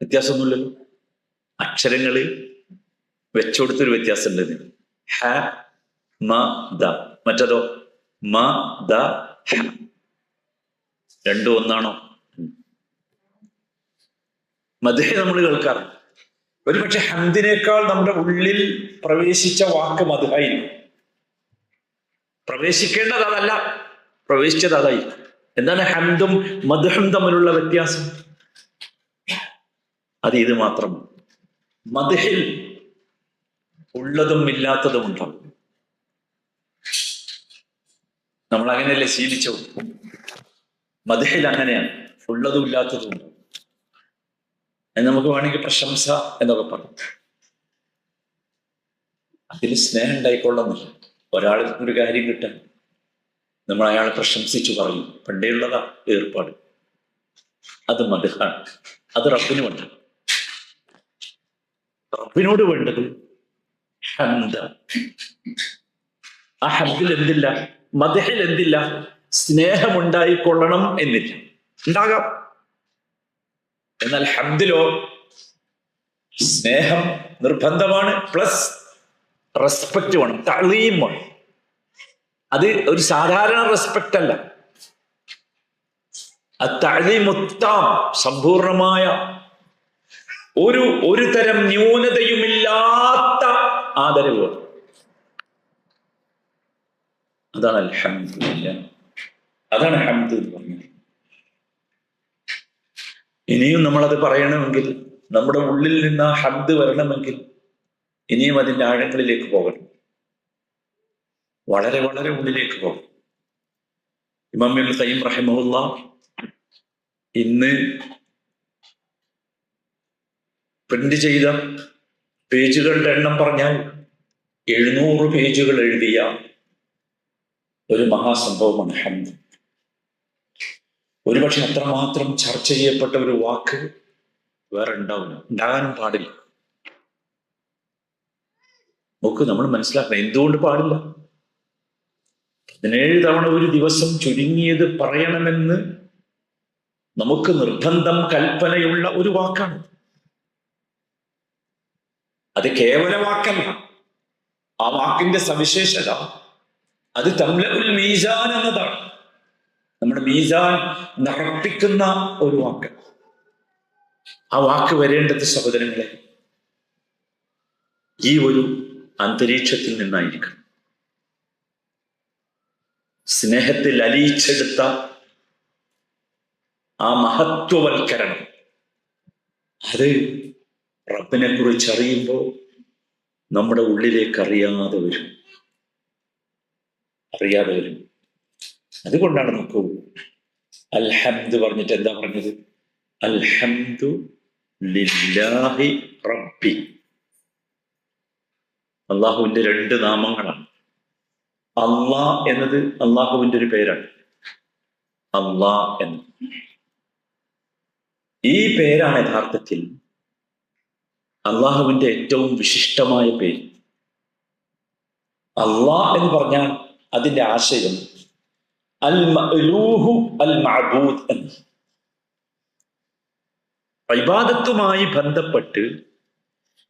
വ്യത്യാസമൊന്നുമില്ലല്ലോ. അക്ഷരങ്ങള് വെച്ചുകൊടുത്തൊരു വ്യത്യാസമുണ്ട്. ഹ മ ദ, മറ്റതോ മ ദ ഹ. രണ്ടും ഒന്നാണോ? മദ്ഹ് നമ്മൾ കേൾക്കാറുണ്ട്. ഒരുപക്ഷെ ഹംദിനേക്കാൾ നമ്മുടെ ഉള്ളിൽ പ്രവേശിച്ച വാക്ക് മദ്ഹായിരിക്കും. പ്രവേശിക്കേണ്ടത് അതല്ല, പ്രവേശിച്ചത് അതായിരിക്കും. എന്താണ് ഹംദും മദ്ഹും തമ്മിലുള്ള വ്യത്യാസം? അത് ഇത് മാത്രം. മദ്ഹിൽ ഉള്ളതും ഇല്ലാത്തതും ഉണ്ടാവും. നമ്മൾ അങ്ങനെയല്ലേ ശീലിച്ചു. മദ്ഹിൽ അങ്ങനെയാണ്, ഉള്ളതും ഇല്ലാത്തതും ഉണ്ടാവും. അത് നമുക്ക് വേണമെങ്കിൽ പ്രശംസ എന്നൊക്കെ പറയും. അതിൽ സ്നേഹം ഉണ്ടായിക്കൊള്ളുന്നില്ല. ഒരാൾക്ക് ഒരു കാര്യം കിട്ടാൻ നമ്മൾ അയാളെ പ്രശംസിച്ചു പറയും. പണ്ടേ ഉള്ളതാ ഏർപ്പാട്. അത് മദ്ഹാണ്. അത് റബ്ബിന് വേണ്ട. റബ്ബിനോട് വേണ്ടത് ഹംദ. ആ ഹംദിൽ എന്തില്ല? മദ്ഹിൽ എന്തില്ല? സ്നേഹമുണ്ടായിക്കൊള്ളണം എന്നില്ല. ഉണ്ടാകാം. എന്നാൽ ഹംദിലോ സ്നേഹം നിർബന്ധമാണ്, പ്ലസ് റെസ്പെക്റ്റ് വേണം, തഅ്ലീം വേണം. അത് ഒരു സാധാരണ റെസ്പെക്റ്റ് അല്ല. അത്തഅ്ലീമുത്താം, സമ്പൂർണമായ ഒരു തരം ന്യൂനതയുമില്ലാത്ത ആദരവ്. അതാണ് അൽഹംദുലില്ലാഹ്. അതാണ് ഹംദ് എന്ന് പറഞ്ഞത്. ഇനിയും നമ്മളത് പറയണമെങ്കിൽ, നമ്മുടെ ഉള്ളിൽ നിന്ന് ആ ഹംദ് വരണമെങ്കിൽ ഇനിയും അതിൻ്റെ ആഴങ്ങളിലേക്ക് പോകണം. വളരെ വളരെ ഉള്ളിലേക്ക് പോകണം. ഇമാം ഇബ്നുൽ ഖയ്യിം റഹിമഹുല്ലാഹ് ഇന്ന് പ്രിന്റ് ചെയ്ത പേജുകളുടെ എണ്ണം പറഞ്ഞാൽ 700 പേജുകൾ എഴുതിയ ഒരു മഹാസംഭവമാണ് ഹംദ്. ഒരുപക്ഷെ അത്രമാത്രം ചർച്ച ചെയ്യപ്പെട്ട ഒരു വാക്ക് വേറെ ഉണ്ടാകാനും പാടില്ല. നോക്ക്, നമ്മൾ മനസ്സിലാക്കണം എന്തുകൊണ്ട് പാടില്ല. 17 തവണ ഒരു ദിവസം ചുരുങ്ങിയത് പറയണമെന്ന് നമുക്ക് നിർബന്ധം, കൽപ്പനയുള്ള ഒരു വാക്കാണ്. അത് കേവല വാക്കല്ല. ആ വാക്കിന്റെ സവിശേഷത അത് തംലഉൽ മീസാൻ എന്നതാണ്. നമ്മുടെ മീസാൻ നിറപ്പിക്കുന്ന ഒരു വാക്ക്. ആ വാക്ക് വരേണ്ടത് സഹോദരങ്ങളെ ഈ ഒരു അന്തരീക്ഷത്തിൽ നിന്നായിരിക്കണം. സ്നേഹത്തിൽ അലിയിച്ചെടുത്ത ആ മഹത്വവൽക്കരണം അത് റബ്ബിനെ കുറിച്ച് അറിയുമ്പോൾ നമ്മുടെ ഉള്ളിലേക്ക് അറിയാതെ വരും. അതുകൊണ്ടാണ് നോക്കൂ, അൽഹംദ് പറഞ്ഞിട്ട് എന്താ പറഞ്ഞത്? അൽഹംദു ലില്ലാഹി റബ്ബി. അള്ളാഹുവിന്റെ 2 നാമങ്ങളാണ്. അള്ളാ എന്നത് അള്ളാഹുവിന്റെ ഒരു പേരാണ്. അള്ളാ എന്ന് ഈ പേരാണ് യഥാർത്ഥത്തിൽ അള്ളാഹുവിന്റെ ഏറ്റവും വിശിഷ്ടമായ പേര്. അള്ളാ എന്ന് പറഞ്ഞാൽ അതിന്റെ ആശയം അൽ മഅലൂഹു അൽ മഅബൂദ് എന്ന്. ഇബാദത്തുമായി ബന്ധപ്പെട്ട്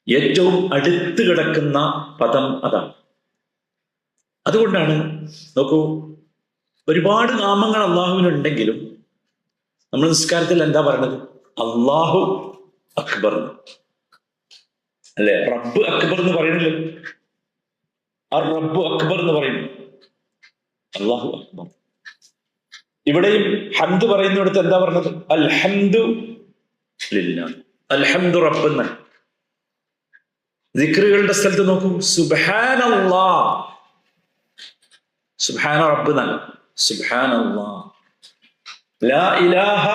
ഏറ്റവും അടുത്ത് കിടക്കുന്ന പദം അതാണ്. അതുകൊണ്ടാണ് നോക്കൂ, ഒരുപാട് നാമങ്ങൾ അള്ളാഹുവിനുണ്ടെങ്കിലും നമ്മൾ നിസ്കാരത്തിൽ എന്താ പറയുന്നത്? അള്ളാഹു അക്ബർ അല്ലെ? റബ്ബ് അക്ബർ എന്ന് പറയുന്നില്ല. റബ്ബ് അക്ബർ എന്ന് പറയുന്നു. അള്ളാഹു അക്ബർ. ഇവിടെയും ഹംദ് പറയുന്നിടത്ത് എന്താ പറഞ്ഞത്? അൽഹംദു ലില്ലാഹ്. അൽഹംദു റബ്ബ് എന്നാണ്. ദിക്റുകളുടെ സ്ഥലത്ത് നോക്കൂ, സുബ്ഹാനല്ലാഹ്, സുബ്ഹാന റബ്ബ് എന്നാണ്. സുബ്ഹാനല്ലാഹ്, ലാ ഇലാഹ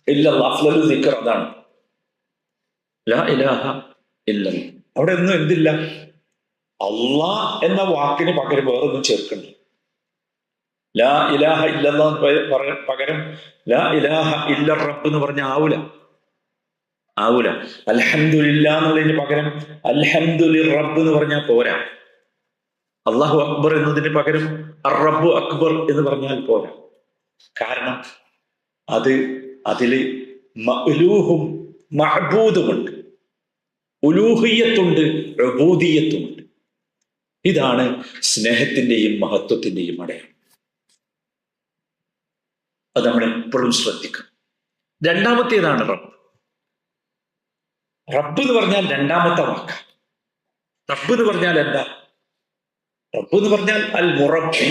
ഇല്ലല്ലാഹ്. അഫ്ളലു ദിക്ർ അതാണ്, ലാ ഇലാഹ ഇല്ലല്ലാഹ്. അവിടെ ഒന്നും എന്തില്ല, അള്ളാഹ് എന്ന വാക്കിന് പകരം വേറൊന്നും ചേർക്കണ്ട. ലാ ഇലാഹ ഇല്ലല്ലാഹ് പകരം ലാ ഇലാഹ ഇല്ല റബ്ബ് എന്ന് പറഞ്ഞ ആവൂല. അൽഹംദുലില്ലാ എന്നുള്ളതിന് പകരം അൽഹംദുലിർ റബ്ബ് എന്ന് പറഞ്ഞാൽ പോരാ. അള്ളാഹു അക്ബർ എന്നതിന് പകരം റബ്ബു അക്ബർ എന്ന് പറഞ്ഞാൽ പോരാ. കാരണം അതില് മഅലൂഹും മഅബൂദുമുണ്ട്, ഉലൂഹിയത്തുണ്ട്, ഉബൂദിയത്തുമുണ്ട്. ഇതാണ് സ്നേഹത്തിന്റെയും മഹത്വത്തിന്റെയും അടയാളം. അത് നമ്മൾ എപ്പോഴും ശ്രദ്ധിക്കും. രണ്ടാമത്തേതാണ് റബ്ബ്. റബ്ബ് എന്ന് പറഞ്ഞാൽ രണ്ടാമത്തെ വാക്ക്. റബ്ബ് എന്ന് പറഞ്ഞാൽ എന്താ? റബ്ബ് എന്ന് പറഞ്ഞാൽ അൽ മുറബ്ബി,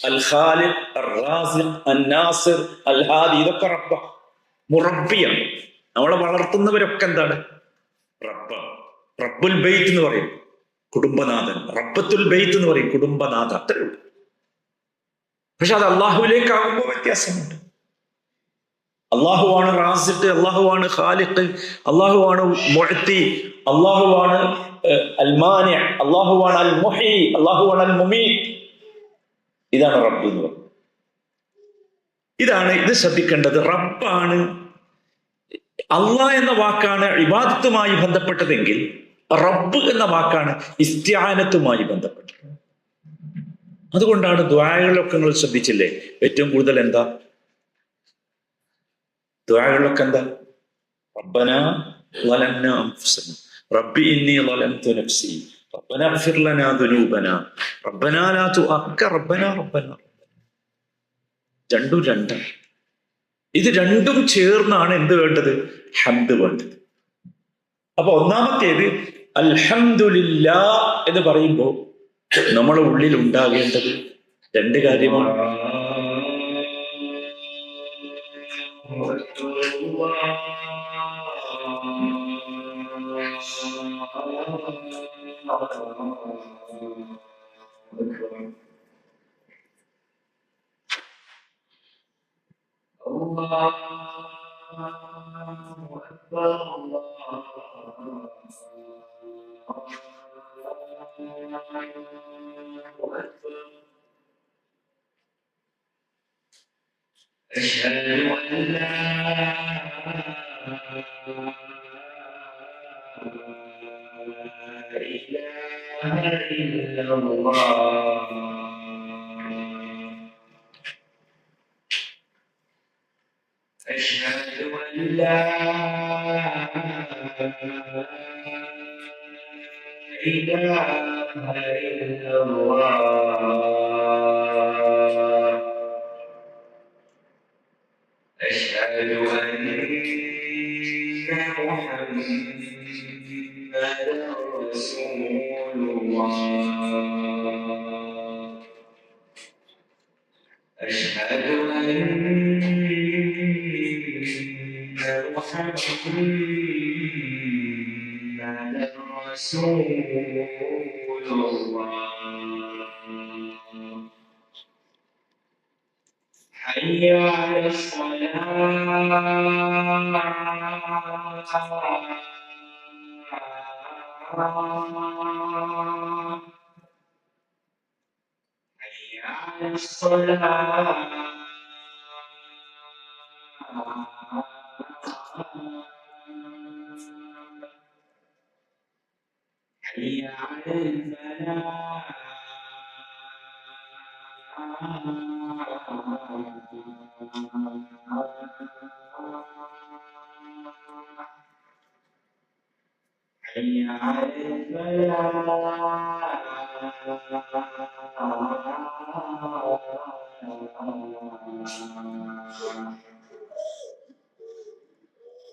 അൽ ഖാലിഖ്, അൽ റാസിഖ്, അൽ നാസിർ, അൽ ഹാദി. ഇതൊക്കെ റബ്ബ, മുറബ്ബിയാണ്. നമ്മളെ വളർത്തുന്നവരൊക്കെ എന്താണ്? റബ്ബ. റബ്ബുൽ ബൈത്ത് എന്ന് പറയും കുടുംബനാഥൻ, റബ്ബത്തുൽ ബൈത്ത് എന്ന് പറയും കുടുംബനാഥ. അത്രേ ഉള്ളൂ. പക്ഷെ അത് അള്ളാഹുവിലേക്കാകുമ്പോൾ വ്യത്യാസമുണ്ട്. അള്ളാഹുവാണ് റാസിഖ്, അള്ളാഹുവാണ് ഖാലിഖ്, അള്ളാഹുവാണ് മുഅ്തി, അള്ളാഹുവാണ് അൽ മാനി, അള്ളാഹുവാണ് അൽ മുഹി, അള്ളാഹുവാണ് അൽ മുമീത്. ഇതാണ് റബ്ബ് എന്ന് പറയുന്നത്. ഇത് ശ്രദ്ധിക്കേണ്ടത്. റബ്ബാണ്, അള്ളാഹ് എന്ന വാക്കാണ് ഇബാദത്തുമായി ബന്ധപ്പെട്ടതെങ്കിൽ റബ്ബ് എന്ന വാക്കാണ് ഇസ്തിആനത്തുമായി ബന്ധപ്പെട്ടത്. അതുകൊണ്ടാണ് ദുആകളിലൊക്കെ നിങ്ങൾ ശ്രദ്ധിച്ചില്ലേ, ഏറ്റവും കൂടുതൽ എന്താ ദുആകളിലൊക്കെ എന്താ? റബ്ബനാ ളലംനാ അൻഫുസനാ, റബ്ബി ഇന്നി ളലംതു നഫ്സി, റബ്ബനാ ഇഗ്ഫിർ ലനാ ദുനൂബനാ, റബ്ബനാ ലാ തുഅഖിർ റബ്ബനാ. രണ്ടും. ഇത് രണ്ടും ചേർന്നാണ് എന്ത് വേണ്ടത്? ഹംദ് വേണ്ടത്. അപ്പൊ ഒന്നാമത്തേത് അൽഹംദുലില്ലാഹ് എന്ന് പറയുമ്പോൾ നമ്മുടെ ഉള്ളിൽ ഉണ്ടാകേണ്ടത് 2 കാര്യമാണ്. أشهد أن لا إله إلا الله. أشهد أن لا إله إلا الله. أشهد أن محمدا رسول الله. أشهد أن محمدا رسول الله. حي على الصلاة. حي على الصلاة. حي على الفلاح. حي على الفلاح.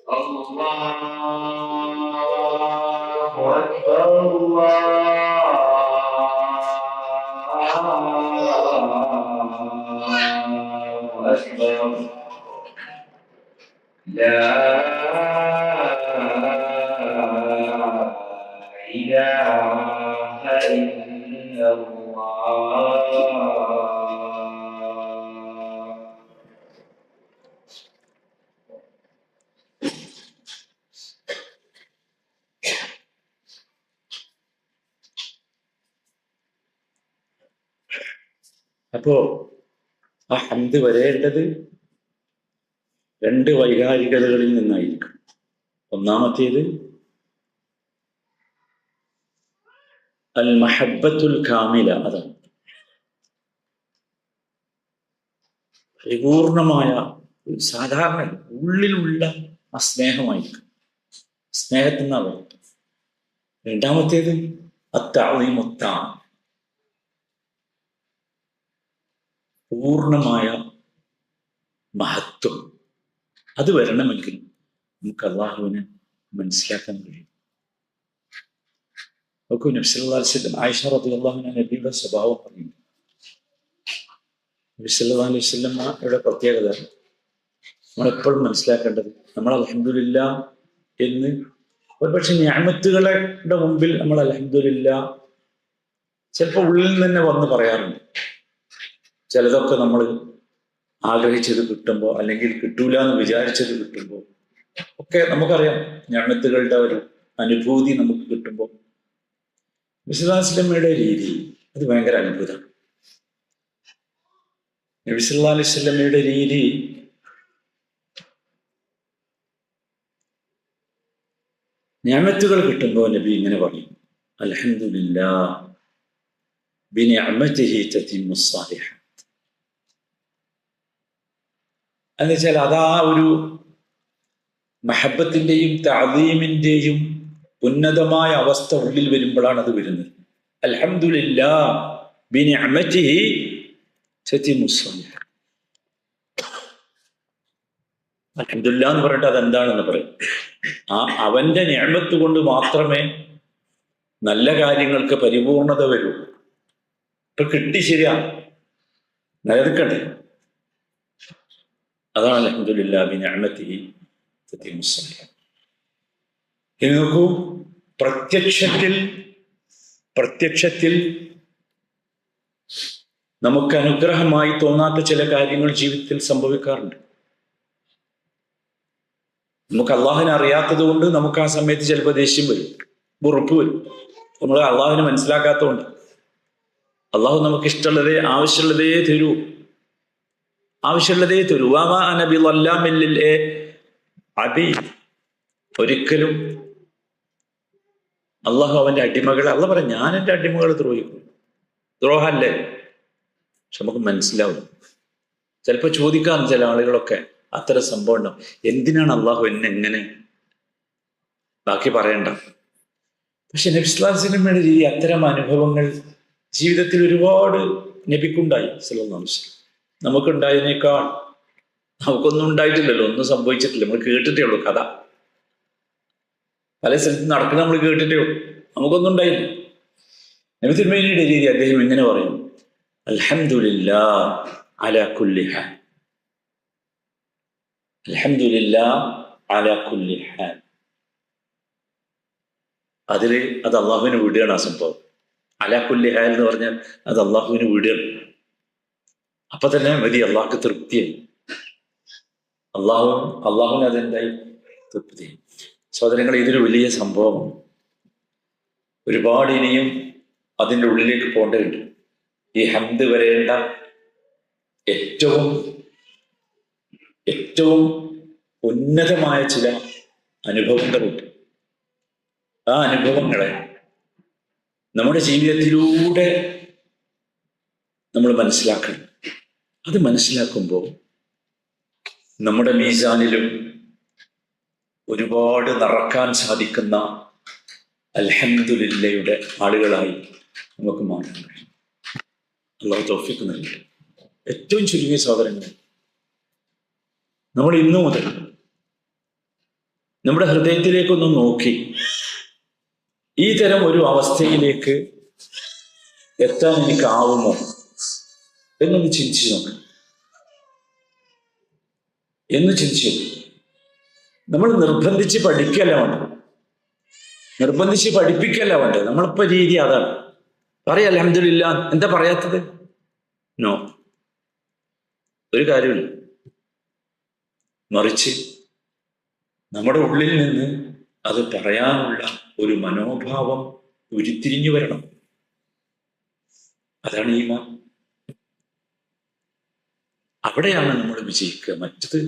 الله أكبر. الله أكبر. لا إله إلا الله. അപ്പോ ആ ഹംദ് വരേണ്ടത് രണ്ട് വൈകാരികതകളിൽ നിന്നായിരിക്കും. ഒന്നാമത്തേത് അൽ മഹബ്ബത്തുൽ കാമില, അതാണ് പരിപൂർണമായ സാധാരണ ഉള്ളിലുള്ള ആ സ്നേഹമായിരിക്കും, സ്നേഹത്തിൽ നിന്നാണ്. രണ്ടാമത്തേത് അത്തഅളീമുത്താം, പൂർണ്ണമായ മഹത്വം. അത് വരണമെങ്കിൽ നമുക്ക് അള്ളാഹുവിനെ മനസ്സിലാക്കാൻ കഴിയും. നോക്കൂ, നബി സല്ലല്ലാഹു അലൈഹി വസല്ലം ആയിഷ റളിയല്ലാഹു അൻഹ നബിയുടെ സ്വഭാവം പറഞ്ഞു. നബി സല്ലല്ലാഹു അലൈഹി വസല്ലമയുടെ പ്രത്യേകത നമ്മളെപ്പോഴും മനസ്സിലാക്കേണ്ടത്, നമ്മൾ അൽഹംദുലില്ലാഹ് എന്ന് ഒരുപക്ഷെ നിഅമത്തുകളുടെ മുമ്പിൽ നമ്മൾ അൽഹംദുലില്ലാഹ് ചിലപ്പോൾ ഉള്ളിൽ തന്നെ വന്ന് പറയാറുണ്ട്. ചിലതൊക്കെ നമ്മൾ ആഗ്രഹിച്ചത് കിട്ടുമ്പോൾ, അല്ലെങ്കിൽ കിട്ടൂല എന്ന് വിചാരിച്ചത് കിട്ടുമ്പോൾ ഒക്കെ നമുക്കറിയാം, നിഅമത്തുകളുടെ ഒരു അനുഭൂതി നമുക്ക് കിട്ടുമ്പോൾ. നബി സല്ലല്ലാഹു അലൈഹി വസല്ലമയുടെ രീതി അത് ഭയങ്കര അത്ഭുതമാണ്. നബി സല്ലല്ലാഹു അലൈഹി വസല്ലമയുടെ രീതി നിഅമത്തുകൾ കിട്ടുമ്പോൾ നബി ഇങ്ങനെ പറയും, അൽഹംദുലില്ലാഹ് ബിനിഅമതിഹി തതിമ്മുസ് സാലിഹാത്ത്. എന്നുവെച്ചാൽ അതാ ഒരു മഹബത്തിന്റെയും തഅദീമിന്റെയും ഉന്നതമായ അവസ്ഥ ഉള്ളിൽ വരുമ്പോഴാണ് അത് വരുന്നത്. അൽഹംദുലില്ലാഹ് ബിനിഅമതിഹി തതിമ്മുസ് സാലിഹാത്ത്. അൽഹംദുലില്ലാഹ് എന്ന് പറഞ്ഞിട്ട് അതെന്താണെന്ന് പറയും. ആ അവന്റെ നിഅമത്ത് കൊണ്ട് മാത്രമേ നല്ല കാര്യങ്ങൾക്ക് പരിപൂർണത വരൂ. ഇപ്പൊ കിട്ടി, ശരിയാ, നിലനിൽക്കണ്ടേ? അതാണ് അൽഹംദുലില്ലാഹി ബിനിഅമതിഹി തതിമ്മുസ് സാലിഹാത്ത്. ഇനി നോക്കൂ, പ്രത്യക്ഷത്തിൽ നമുക്ക് അനുഗ്രഹമായി തോന്നാത്ത ചില കാര്യങ്ങൾ ജീവിതത്തിൽ സംഭവിക്കാറുണ്ട്. നമുക്ക് അള്ളാഹുവിനെ അറിയാത്തത് കൊണ്ട് നമുക്ക് ആ സമയത്ത് ചിലപ്പോൾ ദേഷ്യം വരും, വെറുപ്പ് വരും. നമ്മൾ അള്ളാഹുവിനെ മനസ്സിലാക്കാത്തതുകൊണ്ട്. അള്ളാഹു നമുക്ക് ഇഷ്ടമുള്ളതേ ആവശ്യമുള്ളതേ തരൂ. ആവശ്യമുള്ളതേ തരൂ. വാമാ അന ബിളല്ലാമിൻ ലിൽ അബീദ്. ഒരിക്കലും അള്ളാഹു അവന്റെ അടിമകളെ, അള്ളാഹ് പറയാം ഞാൻ എൻ്റെ അടിമകളെ ദ്രോഹിക്കും. ദ്രോഹല്ലേ? പക്ഷെ നമുക്ക് മനസ്സിലാവും. ചിലപ്പോൾ ചോദിക്കാം ചില ആളുകളൊക്കെ, അത്തരം സംഭവം ഉണ്ടാവും, എന്തിനാണ് അള്ളാഹു എന്നെ എങ്ങനെ, ബാക്കി പറയണ്ട. പക്ഷെ നബി സ്വല്ലല്ലാഹു അലൈഹി വസല്ലമയുടെ രീതി, അത്തരം അനുഭവങ്ങൾ ജീവിതത്തിൽ ഒരുപാട് നബിക്കുണ്ടായി സല്ലല്ലാഹു അലൈഹി വസല്ലം. നമുക്കുണ്ടായതിനേക്കാൾ, നമുക്കൊന്നും ഉണ്ടായിട്ടില്ലല്ലോ, ഒന്നും സംഭവിച്ചിട്ടില്ല, നമ്മൾ കേട്ടിട്ടേ ഉള്ളൂ കഥ. പല സ്ഥലത്ത് നടക്കുന്നത് നമ്മൾ കേട്ടിട്ടേ ഉള്ളൂ, നമുക്കൊന്നും ഉണ്ടായില്ല. നബി തിരുമേനിയുടെ രീതി അദ്ദേഹം ഇങ്ങനെ പറയും, അൽഹംദുലില്ലാഹ് അലാ കുല്ലി ഹാൽ, അൽഹംദുലില്ലാഹ് അലാ കുല്ലി ഹാൽ. അതില് അത് അള്ളാഹുവിന് വിടുകയാണ് ആ സംഭവം. അലാ കുല്ലി ഹാൽ എന്ന് പറഞ്ഞാൽ അത് അള്ളാഹുവിന് വിടുകയാണ്. അപ്പൊ തന്നെ മതി, അള്ളാഹ്ക്ക് തൃപ്തിയായി. അള്ളാഹുവിന് അതെന്തായി? തൃപ്തിയായി. സഹോദരങ്ങൾ, ഇതൊരു വലിയ സംഭവമാണ്. ഒരുപാട് ഇനിയും അതിൻ്റെ ഉള്ളിലേക്ക് പോകേണ്ടതുണ്ട്. ഈ ഹംദ് വരേണ്ട ഏറ്റവും ഉന്നതമായ ചില അനുഭവങ്ങളുണ്ട്. ആ അനുഭവങ്ങളെ നമ്മുടെ ജീവിതത്തിലൂടെ നമ്മൾ മനസ്സിലാക്കണം. അത് മനസ്സിലാക്കുമ്പോൾ നമ്മുടെ മീസാനിലും ഒരുപാട് നിറക്കാൻ സാധിക്കുന്ന അൽഹംദുലില്ലയുടെ ആളുകളായി നമുക്ക് മാറാൻ കഴിയും. അല്ലാഹു തൗഫീഖ് നൽകട്ടെ. ഏറ്റവും ചുരുങ്ങിയ സഹോദരങ്ങൾ, നമ്മൾ ഇന്നു മുതൽ നമ്മുടെ ഹൃദയത്തിലേക്കൊന്ന് നോക്കി ഈ തരം ഒരു അവസ്ഥയിലേക്ക് എത്താൻ എനിക്കാവുമോ എന്നൊന്ന് ചിന്തിച്ചു നോക്കാം. നമ്മൾ നിർബന്ധിച്ച് പഠിക്കല്ല വേണ്ടത്, നിർബന്ധിച്ച് പഠിപ്പിക്കല്ല വേണ്ടത്. നമ്മളിപ്പോ രീതി അതാണ്. പറയാം അൽഹംദുലില്ലാ, എന്താ പറയാത്തത്? നോ, ഒരു കാര്യമില്ല. മറിച്ച് നമ്മുടെ ഉള്ളിൽ നിന്ന് അത് പറയാനുള്ള ഒരു മനോഭാവം ഉരുത്തിരിഞ്ഞു വരണം. അതാണ് ഈമാൻ. അവിടെയാണ് നമ്മൾ വിജയിക്കുക. മറ്റത്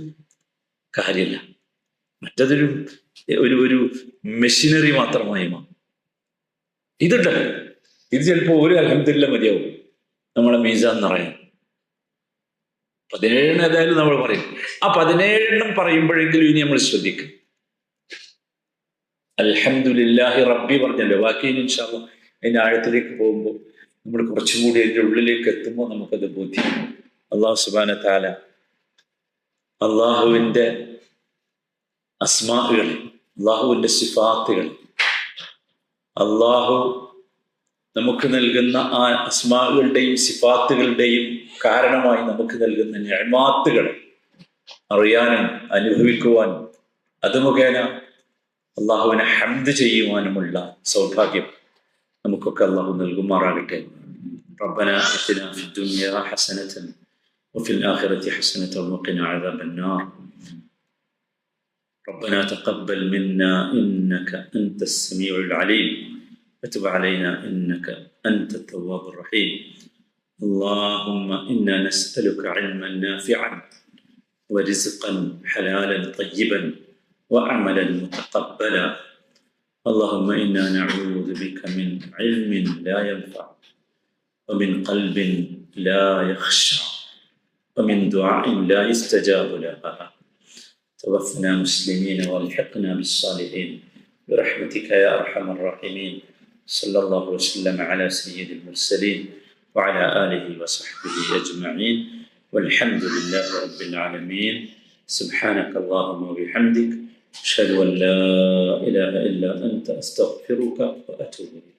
കാര്യമില്ല. മറ്റതൊരു ഒരു മെഷീനറി മാത്രമായി മാറും. ഇതുണ്ടല്ലോ, ഇത് ചിലപ്പോൾ ഒരു അൽഹംദുലില്ലാ മതിയാവും നമ്മളെ മീസാൻ നിറയാൻ. 17 ഏതായാലും നമ്മൾ പറയും. ആ 17 പറയുമ്പോഴെങ്കിലും ഇനി നമ്മൾ ശ്രദ്ധിക്കും. അൽഹംദുലില്ലാഹി റബ്ബി പറഞ്ഞല്ലോ, ബാക്കി ഇൻഷാ അല്ലാഹ് അതിന്റെ ആഴത്തിലേക്ക് പോകുമ്പോൾ നമ്മൾ കുറച്ചും കൂടി അതിൻ്റെ ഉള്ളിലേക്ക് എത്തുമ്പോൾ നമുക്കത് ബോധ്യം. അല്ലാഹു സുബ്ഹാനഹു വ തആല അള്ളാഹുവിൻ്റെ അസ്മാഉകൾ, അള്ളാഹുവിൻ്റെ സിഫാത്തുകൾ, അള്ളാഹു നമുക്ക് നൽകുന്ന ആ അസ്മാകളുടെയും സിഫാത്തുകളുടെയും കാരണമായി നമുക്ക് നൽകുന്ന നിഅമാത്തുകൾ അറിയാനും അനുഭവിക്കുവാനും അത് മുഖേന അള്ളാഹുവിനെ ഹംദ് ചെയ്യുവാനുമുള്ള സൗഭാഗ്യം നമുക്കൊക്കെ അള്ളാഹു നൽകുമാറാകട്ടെ. റബ്ബനാ ആതിനാ ഫിദ്ദുനിയാ ഹസനതൻ വഫിൽ ആഖിറതി ഹസനതൻ വഖിനാ അദാബന്നാർ. ربنا تقبل منا إنك أنت السميع العليم وتب علينا إنك أنت التواب الرحيم. اللهم إنا نسألك علما نافعا ورزقا حلالا طيبا وعملا متقبلا. اللهم إنا نعوذ بك من علم لا ينفع ومن قلب لا يخشع ومن دعاء لا يستجاب لها. توفنا مسلمين والحقنا بالصالحين برحمتك يا أرحم الراحمين. صلى الله وسلم على سيد المرسلين وعلى آله وصحبه أجمعين والحمد لله رب العالمين. سبحانك اللهم وبحمدك أشهد أن لا إله إلا أنت أستغفرك وأتوب إليك.